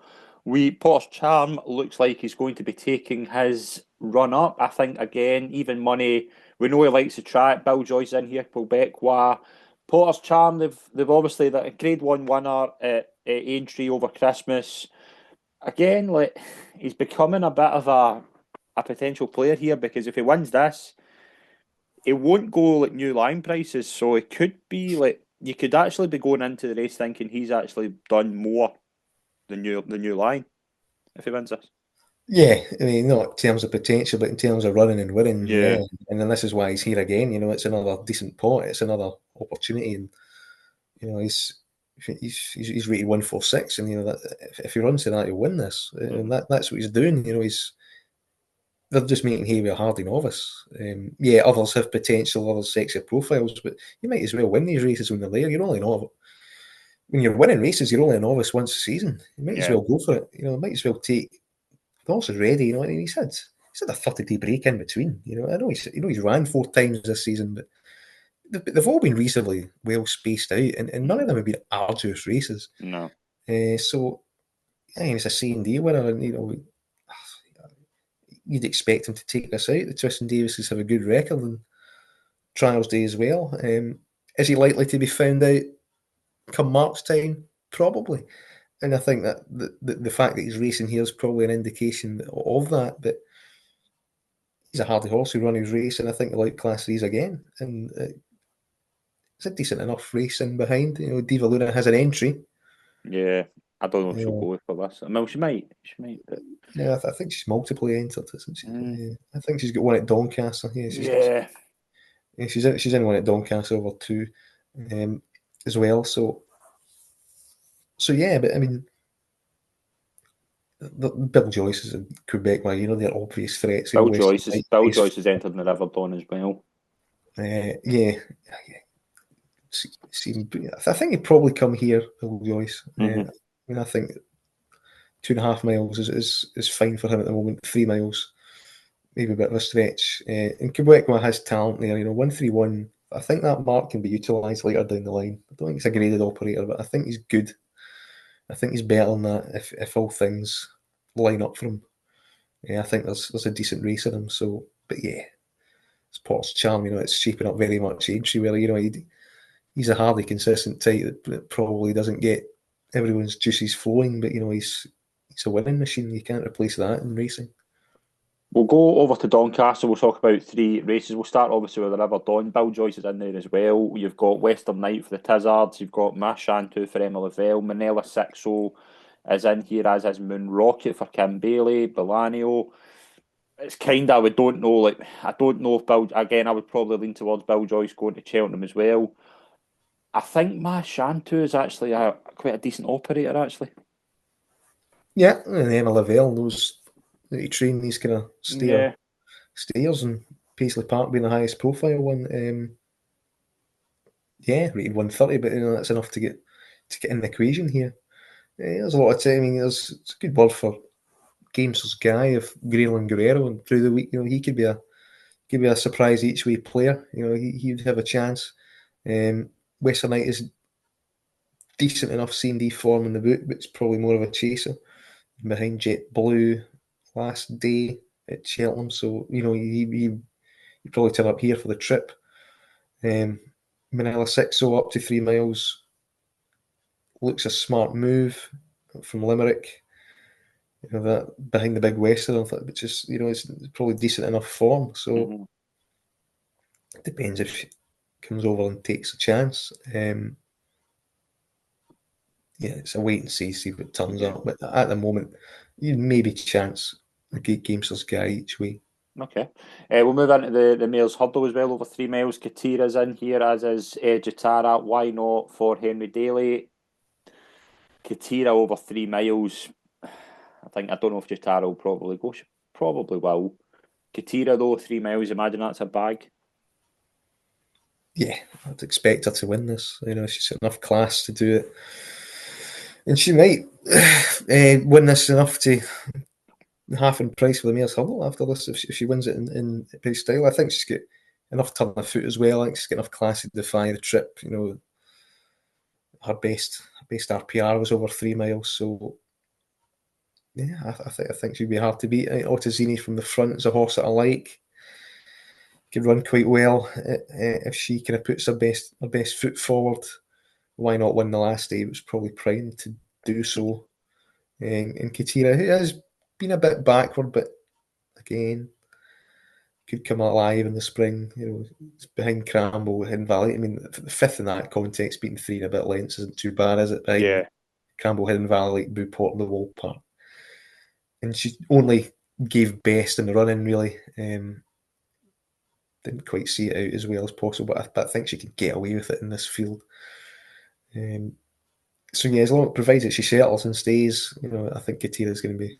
Potter's Charm looks like he's going to be taking his run up. I think, again, even money. We know he likes to try it. Bill Joyce in here, Quebecois. Potter's Charm, they've obviously a Grade 1 winner at Aintree over Christmas. Again, like, he's becoming a bit of a potential player here, because if he wins this, it won't go like new line prices, so it could be like you could actually be going into the race thinking he's actually done more than new line if he wins this. Yeah, I mean, not in terms of potential, but in terms of running and winning, yeah. Yeah. And then this is why he's here again. It's another decent pot. It's another opportunity, and he's he's rated 146, and that if he runs to that, he'll win this. And that's what he's doing. They're just making hay with a hardy novice. Yeah, others have potential, others sexy profiles, but you might as well win these races when they're there. You're only novice. When you're winning races, you're only a novice once a season. You might as Yeah. well go for it. Might as well take the horse is ready. And he's had a 30-day break in between. I know he's ran 4 times this season, but they've all been reasonably well spaced out, and none of them have been arduous races. No. So I mean, it's a C&D winner, and you'd expect him to take this out. The Twiston Davises have a good record in Trials Day as well. Is he likely to be found out come March time? Probably. And I think that the fact that he's racing here is probably an indication of that. But he's a hardy horse who run his race, and I think the like Class 3s again. And it's a decent enough race in behind. Diva Luna has an entry. Yeah. I don't know if she'll Uh, go for this. I mean, she might. She might, but yeah, I think she's multiply entered, isn't she? mm, I think she's got one at Doncaster. Yeah, yeah. she's in one at Doncaster over two as well. So yeah, but I mean, Bill Joyce is in Quebec, they're obvious threats. Western Bill Knights. Joyce has entered in the River Don as well. Yeah. I think he'd probably come here, Bill Joyce. Mm-hmm. I think 2.5 miles is fine for him at the moment. 3 miles, maybe a bit of a stretch. And Quebec has talent there. 131. I think that mark can be utilised later down the line. I don't think he's a graded operator, but I think he's good. I think he's better than that if all things line up for him. Yeah, I think there's a decent race in him. So, but yeah, it's Potter's charm. It's shaping up very much entry where he's a hardy, consistent type that probably doesn't get everyone's juices flowing. But he's a winning machine. You can't replace that in racing. We'll go over to Doncaster. We'll talk about 3 races. We'll start obviously with the River Don. Bill Joyce is in there as well. You've got Western Knight for the Tizzards. You've got Mashantu for Emma Lavelle. Manila Sixo is in here, as is Moon Rocket for Kim Bailey. Belanio. It's kind of, we don't know. I don't know if Bill, again, I would probably lean towards Bill Joyce going to Cheltenham as well. I think Mashantu is actually quite a decent operator, actually. Yeah, and Emma Lavelle knows that he train these kind of Yeah. stairs, and Paisley Park being the highest profile one. Yeah, rated 130, but that's enough to get in the equation here. There's a lot of time. I mean, it's a good word for Games's guy of Grayling Guerrero, and through the week, he could be a surprise each way player. He'd have a chance. Western Knight is decent enough C&D form in the book, but it's probably more of a chaser. Behind Jet Blue last day at Cheltenham, so he probably turn up here for the trip. Manila Sixo up to 3 miles looks a smart move from Limerick. That behind the big Western, which is it's probably decent enough form. So Mm-hmm. it depends if she comes over and takes a chance. Yeah, it's a wait and see what turns Yeah. up. But at the moment, you maybe chance a good Gamester's guy each way. Okay. We'll move into the males hurdle as well, over 3 miles. Katira's in here, as is Jatara. Why not for Henry Daly? Katira over 3 miles. I don't know if Jatara will probably go. She probably will. Katira, though, 3 miles. Imagine that's a bag. Yeah, I'd expect her to win this. She's got enough class to do it. And she might win this enough to half in price for the Mayor's Hurdle after this if she wins it in pace style. I think she's got enough turn of foot as well. I think she's got enough class to defy the trip. Her best RPR was over 3 miles, so yeah, I think she'd be hard to beat. Ottazini from the front is a horse that I like. Could run quite well if she kind of puts her best foot forward. Why not win the last day? It was probably primed to do so. And Katira, who has been a bit backward, but again, could come alive in the spring. It's behind Cramble, Hidden Valley. I mean, the fifth in that context, beating 3 and a bit lengths isn't too bad, is it? Behind Yeah. Cramble, Hidden Valley, Beauport, and the Wool Park. And she's only gave best in the running, really. Didn't quite see it out as well as possible, but I think she could get away with it in this field. Um, so yeah, as long as provided she settles and stays, I think Katira is going to be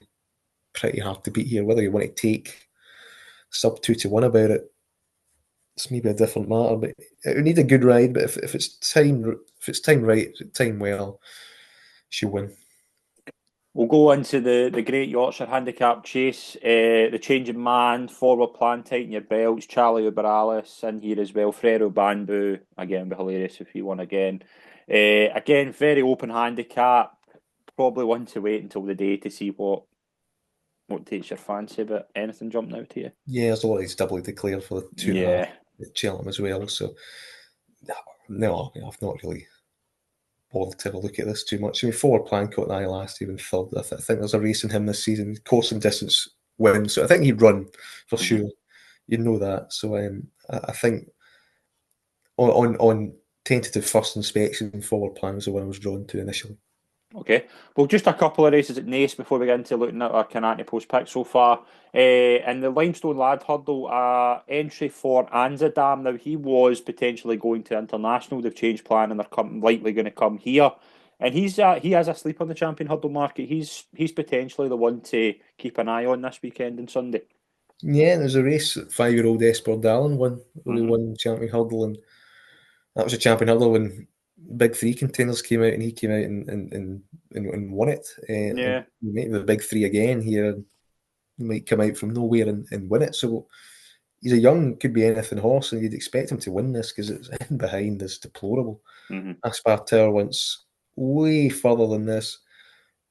pretty hard to beat here. Whether you want to take sub 2-1 about it, it's maybe a different matter. But it would need a good ride. But if it's timed right, if it's timed well, she'll win. We'll go into the Great Yorkshire Handicap Chase. The Changing Man, Forward Plan, Tighten Your Belts, Charlie Uberalis in here as well. Frero Bambu, again, be hilarious if he won again. Again, very open handicap. Probably one to wait until the day to see what takes your fancy, but anything jumping out to you? Yeah, there's a lot of these doubly declared for the 2.5 Yeah. at Cheltenham as well. So no, I've not really bothered to have a look at this too much. I mean, Forward Plan caught an eye last, even third. I think there's a race in him this season. Course and distance wins, so I think he'd run for Mhm. sure. You know that. So I think on tentative first inspection, Forward Plan was the one I was drawn to initially. Okay. Well, just a couple of races at Naas before we get into looking at our Canati post pick so far. In the Limestone Lad Hurdle, entry for Anzadam. Now, he was potentially going to international. They've changed plan and they're likely going to come here. And he has a sleep on the champion hurdle market. He's potentially the one to keep an eye on this weekend and Sunday. Yeah, there's a race that 5-year-old Esper Dallin won, where he Hmm. won champion hurdle, and that was a champion hurdle when Big Three contenders came out, and he came out and won it. And Yeah. maybe the Big Three again here, he might come out from nowhere and win it. So he's a young, could be anything horse, and you'd expect him to win this because it's in behind is deplorable. Hmm. Aspar Tower went way further than this.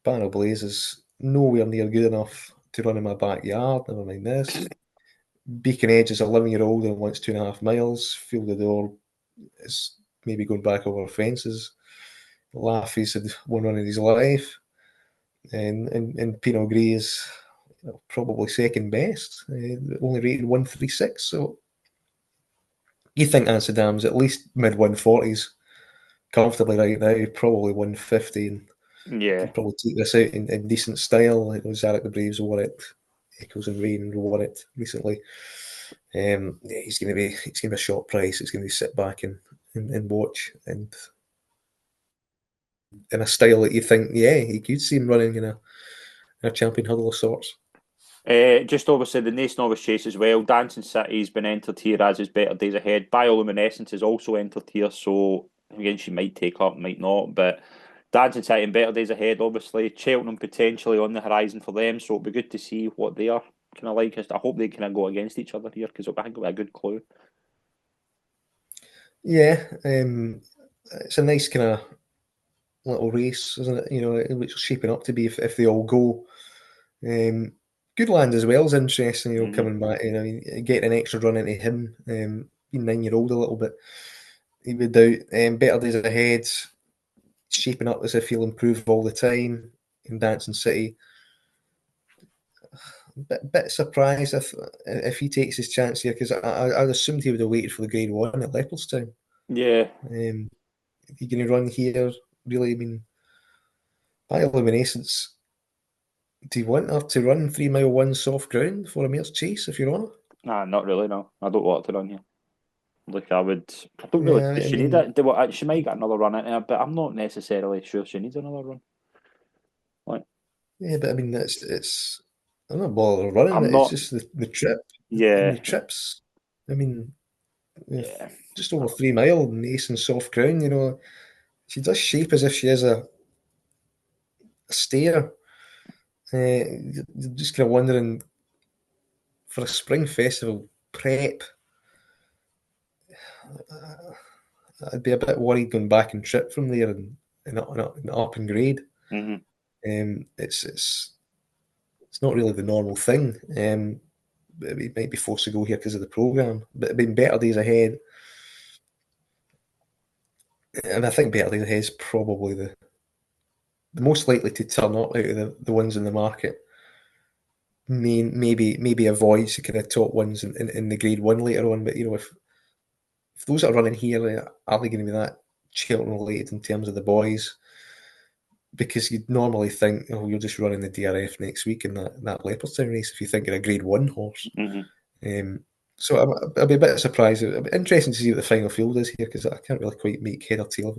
Banner Blaze is nowhere near good enough to run in my backyard, never mind this. Beacon Edge is 11-year-old and wants 2.5 miles. Field of Door is maybe going back over fences. Laffy's had one run in his life. And Pinot Gris is probably second best, only rated 136. So you think Amsterdam's at least mid 140s comfortably right now, probably 150, and Yeah. could probably take this out in decent style. I know Zarek the Braves won it, Echoes and Rain won it recently. Yeah, it's gonna be a short price. It's gonna be sit back and watch, and in a style that you think, yeah, you could see him running in a champion hurdle of sorts. Just obviously the Nace Novice Chase as well. Dancing City's been entered here as is Better Days Ahead. Bioluminescence is also entered here, so again she might take up, might not. But Dancing City and Better Days Ahead, obviously. Cheltenham potentially on the horizon for them, so it'll be good to see what they are kind of like. I hope they kind of go against each other here because I think it'll be a good clue. Yeah, it's a nice kind of little race, isn't it? Which is shaping up to be if they all go. Um, Goodland as well is interesting. Hmm. Coming back, getting an extra run into him. Being 9-year-old a little bit, he would doubt. Better Days Ahead, shaping up as if he'll improve all the time in Dancing City. Bit surprised if he takes his chance here because I'd assumed he would have waited for the Grade 1 at Leopardstown. Yeah. Um, you're going to run here, really? I mean, Bioluminescence, do you want her to run 3 mile one soft ground for a mare's chase if you're on her? Nah, not really, no. I don't want to run here. Like I would, I don't really. Yeah, Does I she need mean, it? She might get another run in it, but I'm not necessarily sure she needs another run. Like yeah, but I mean, it's. I'm not bothered running I'm it. It's not. just the trip and Yeah, the trips. I mean, if yeah. just over 3 mile, nice and soft ground. She does shape as if she is a stayer. You're just kind of wondering for a spring festival prep. I'd be a bit worried going back and trip from there and up in grade. Hmm. It's not really the normal thing. We might be forced to go here because of the program, but it'd been Better Days Ahead, and I think Better Days Ahead is probably the most likely to turn up out of the ones in the market. Maybe avoids the kind of top ones in the Grade 1 later on, but if those that are running here are they going to be that Cheltenham related in terms of the boys? because you'd normally think, oh, you're just running the DRF next week in that Leopardstown race if you think you're a Grade 1 horse. Hmm. Um, so I'll be a bit surprised. It'll be interesting to see what the final field is here because I can't really quite make head or tail of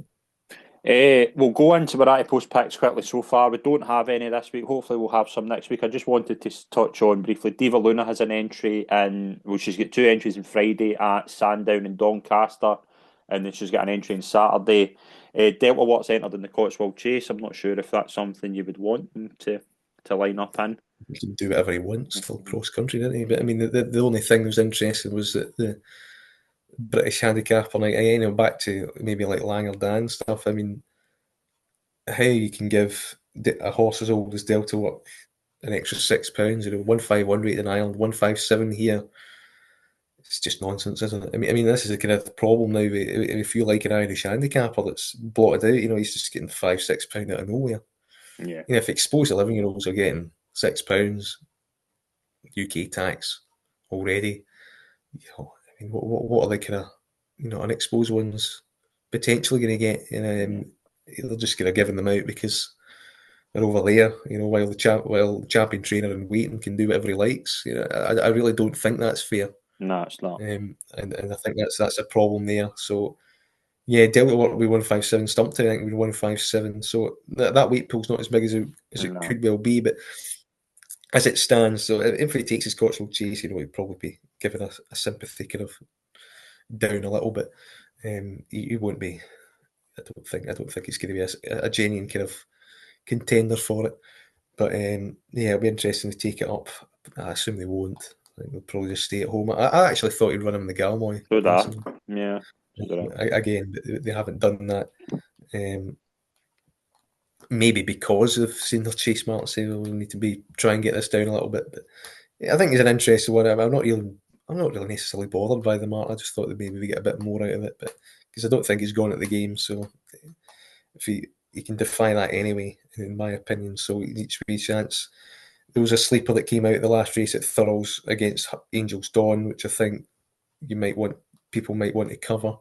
it. We'll go into our post picks quickly so far. We don't have any this week. Hopefully, we'll have some next week. I just wanted to touch on briefly. Diva Luna has an entry in, well, she's got two entries on Friday at Sandown and Doncaster, and then she's got an entry on Saturday. Delta Watts entered in the Cotswold Chase. I'm not sure if that's something you would want them to line up in. He can do whatever he wants, still cross country, didn't he? But I mean, the only thing that was interesting was that the British handicapper, like, back to maybe like Langer Dan stuff. I mean, how you can give a horse as old as Delta Work an extra £6, 151 rated in Ireland, 157 here. It's just nonsense, isn't it? I mean, this is the kind of problem now. If you like an Irish handicapper that's blotted out, he's just getting £5, £6 out of nowhere. Yeah. If exposed 11-year-olds are getting £6 UK tax already, I mean, what are the kind of unexposed ones potentially going to get? They're just going to give them out because they're over there, while the champion trainer in waiting can do whatever he likes. I really don't think that's fair. No, it's not. And I think that's a problem there. So yeah, Delta will be 157. Stumptown I think will be 157. So that weight pool's not as big as it No. could well be, but as it stands, so if he takes his Cotswold Chase, he'd probably be given a sympathy kind of down a little bit. He won't be. I don't think he's going to be a genuine kind of contender for it. But yeah, it'll be interesting to take it up. I assume they won't. I think they'll probably just stay at home. I actually thought he'd run him in the Galmoy So that. personally. Yeah. So that. Again, they haven't done that. Maybe because they've seen their Chase Martin say, "Well, we need to try and get this down a little bit." But yeah, I think it's an interesting one. I'm not really necessarily bothered by the Martin. I just thought that maybe we get a bit more out of it, but because I don't think he's gone at the game, so if he can defy that anyway, in my opinion. So he needs to be a chance. There was a sleeper that came out the last race at Thurles against Angels Dawn, which I think people might want to cover.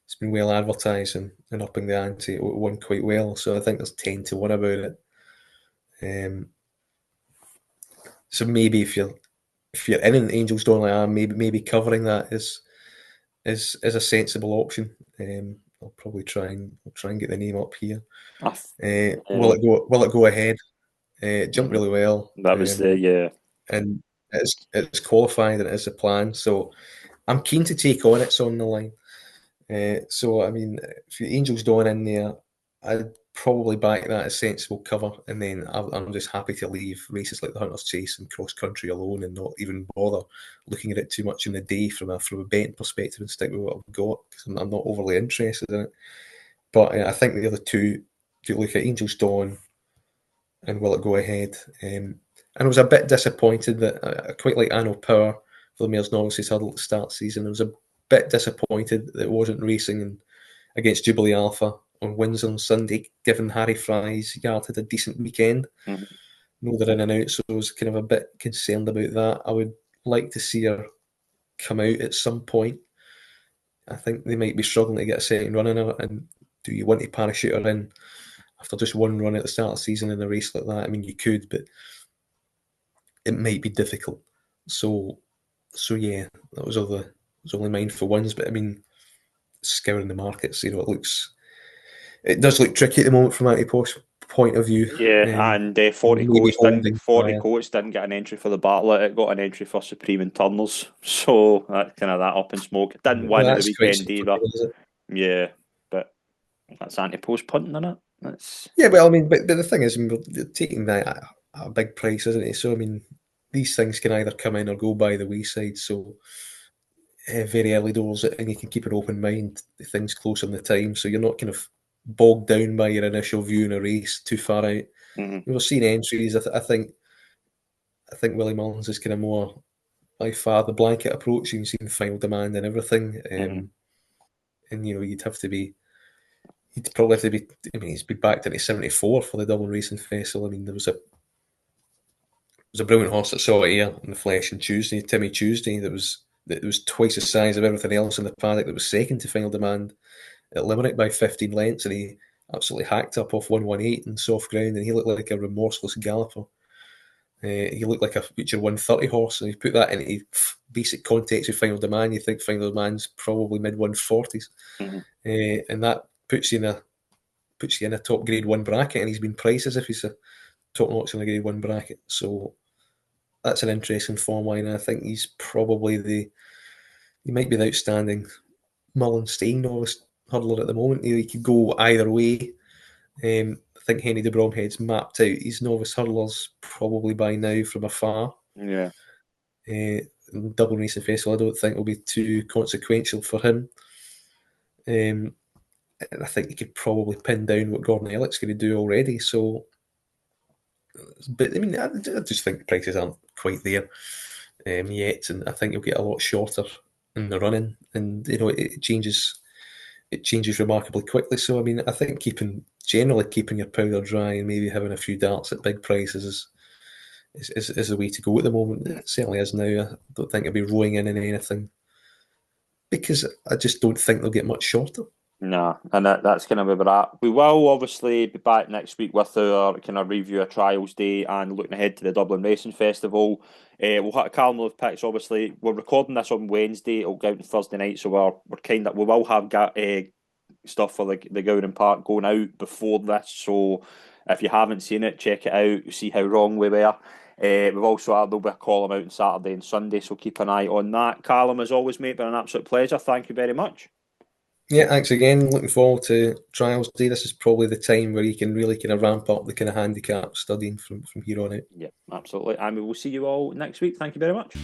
It's been well advertised and upping the ante. It won quite well, so I think there's 10-1 about it. So maybe if you're in an Angels Dawn like maybe covering that is a sensible option. I'll probably try and get the name up here. Will it go ahead? It jumped really well. That was And it's qualified and it is a plan. So I'm keen to take on It's on the line. So I mean, if the Angels Dawn in there, I'd probably back that as sensible cover, and then I'm just happy to leave races like the Hunter's Chase and Cross Country alone, and not even bother looking at it too much in the day from a betting perspective, and stick with what I've got because I'm not overly interested in it. But I think the other two, if you look at Angels Dawn and Will It Go Ahead, and I was a bit disappointed that I quite like Anno Power for the Mares Novices Hurdle at the start of the season. I was a bit disappointed that it wasn't racing against Jubilee Alpha on Windsor on Sunday, given Harry Fry's yard had a decent weekend. Mm-hmm. No, they're in and out, so I was kind of a bit concerned about that. I would like to see her come out at some point. I think they might be struggling to get a second run in her, and do you want to parachute her in after just one run at the start of the season in a race like that? I mean, you could, but it might be difficult. So yeah, that was only mine for ones, but I mean, scouring the markets, it does look tricky at the moment from Anti-Post point of view. Yeah, and 40 maybe Coats didn't holding 40 fire. Coats didn't get an entry for the Bartlett. It got an entry for Supreme and Turners. So that kind of that up in smoke. It didn't win Well, at the that's quite weekend simple, either. is it? Yeah, but that's anti-post punting in it. That's Yeah, well, I mean, but the thing is, I mean, we're taking that at a big price, isn't it? So, I mean, these things can either come in or go by the wayside. So, very early doors, and you can keep an open mind to things close on the time. So, you're not kind of bogged down by your initial view in a race too far out. mhm, We're seeing entries. I think Willie Mullins is kind of more by far the blanket approach. You can see the Final Demand and everything. mhm. And he'd probably have to be. I mean, he's been backed into 74 for the Dublin Racing Festival. I mean, there was a brilliant horse that saw it here in the flesh on Tuesday, Timmy Tuesday. That was twice the size of everything else in the paddock. That was second to Final Demand at Limerick by 15 lengths, and absolutely hacked up off 118 in soft ground, and he looked like a remorseless galloper. He looked like a future 130 horse, and you put that into basic context with Final Demand, you think Final Demand's probably mid 140s, and that puts you in a top grade one bracket, and he's been priced as if he's a top notch in a grade one bracket. So that's an interesting form line. I think he might be the outstanding Mullen staying novice hurdler at the moment. He could go either way. I think Henry de Bromhead's mapped out his novice hurdlers probably by now from afar. Yeah. Dublin Racing Festival, I don't think will be too consequential for him. And I think he could probably pin down what Gordon Elliott's going to do already. So, but I mean, I just think the prices aren't quite there yet, and I think he'll get a lot shorter in the running, and it changes. It changes remarkably quickly. So, I mean, I think generally keeping your powder dry and maybe having a few darts at big prices is the way to go at the moment. It certainly is now. I don't think I'll be rowing in anything because I just don't think they'll get much shorter. Nah, and that's kind of where we're at. We will obviously be back next week with our kind of review of Trials Day and looking ahead to the Dublin Racing Festival. We'll hit a calendar of picks. Obviously, we're recording this on Wednesday. It'll go out on Thursday night, so we will have stuff for the Gowran Park going out before this. So if you haven't seen it, check it out. See how wrong we were. There'll be a column out on Saturday and Sunday, so keep an eye on that. Callum, as always, mate, been an absolute pleasure. Thank you very much. Yeah, thanks again. Looking forward to Trials Day. This is probably the time where you can really kind of ramp up the kind of handicap studying from here on out. Yeah, absolutely. And we will see you all next week. Thank you very much.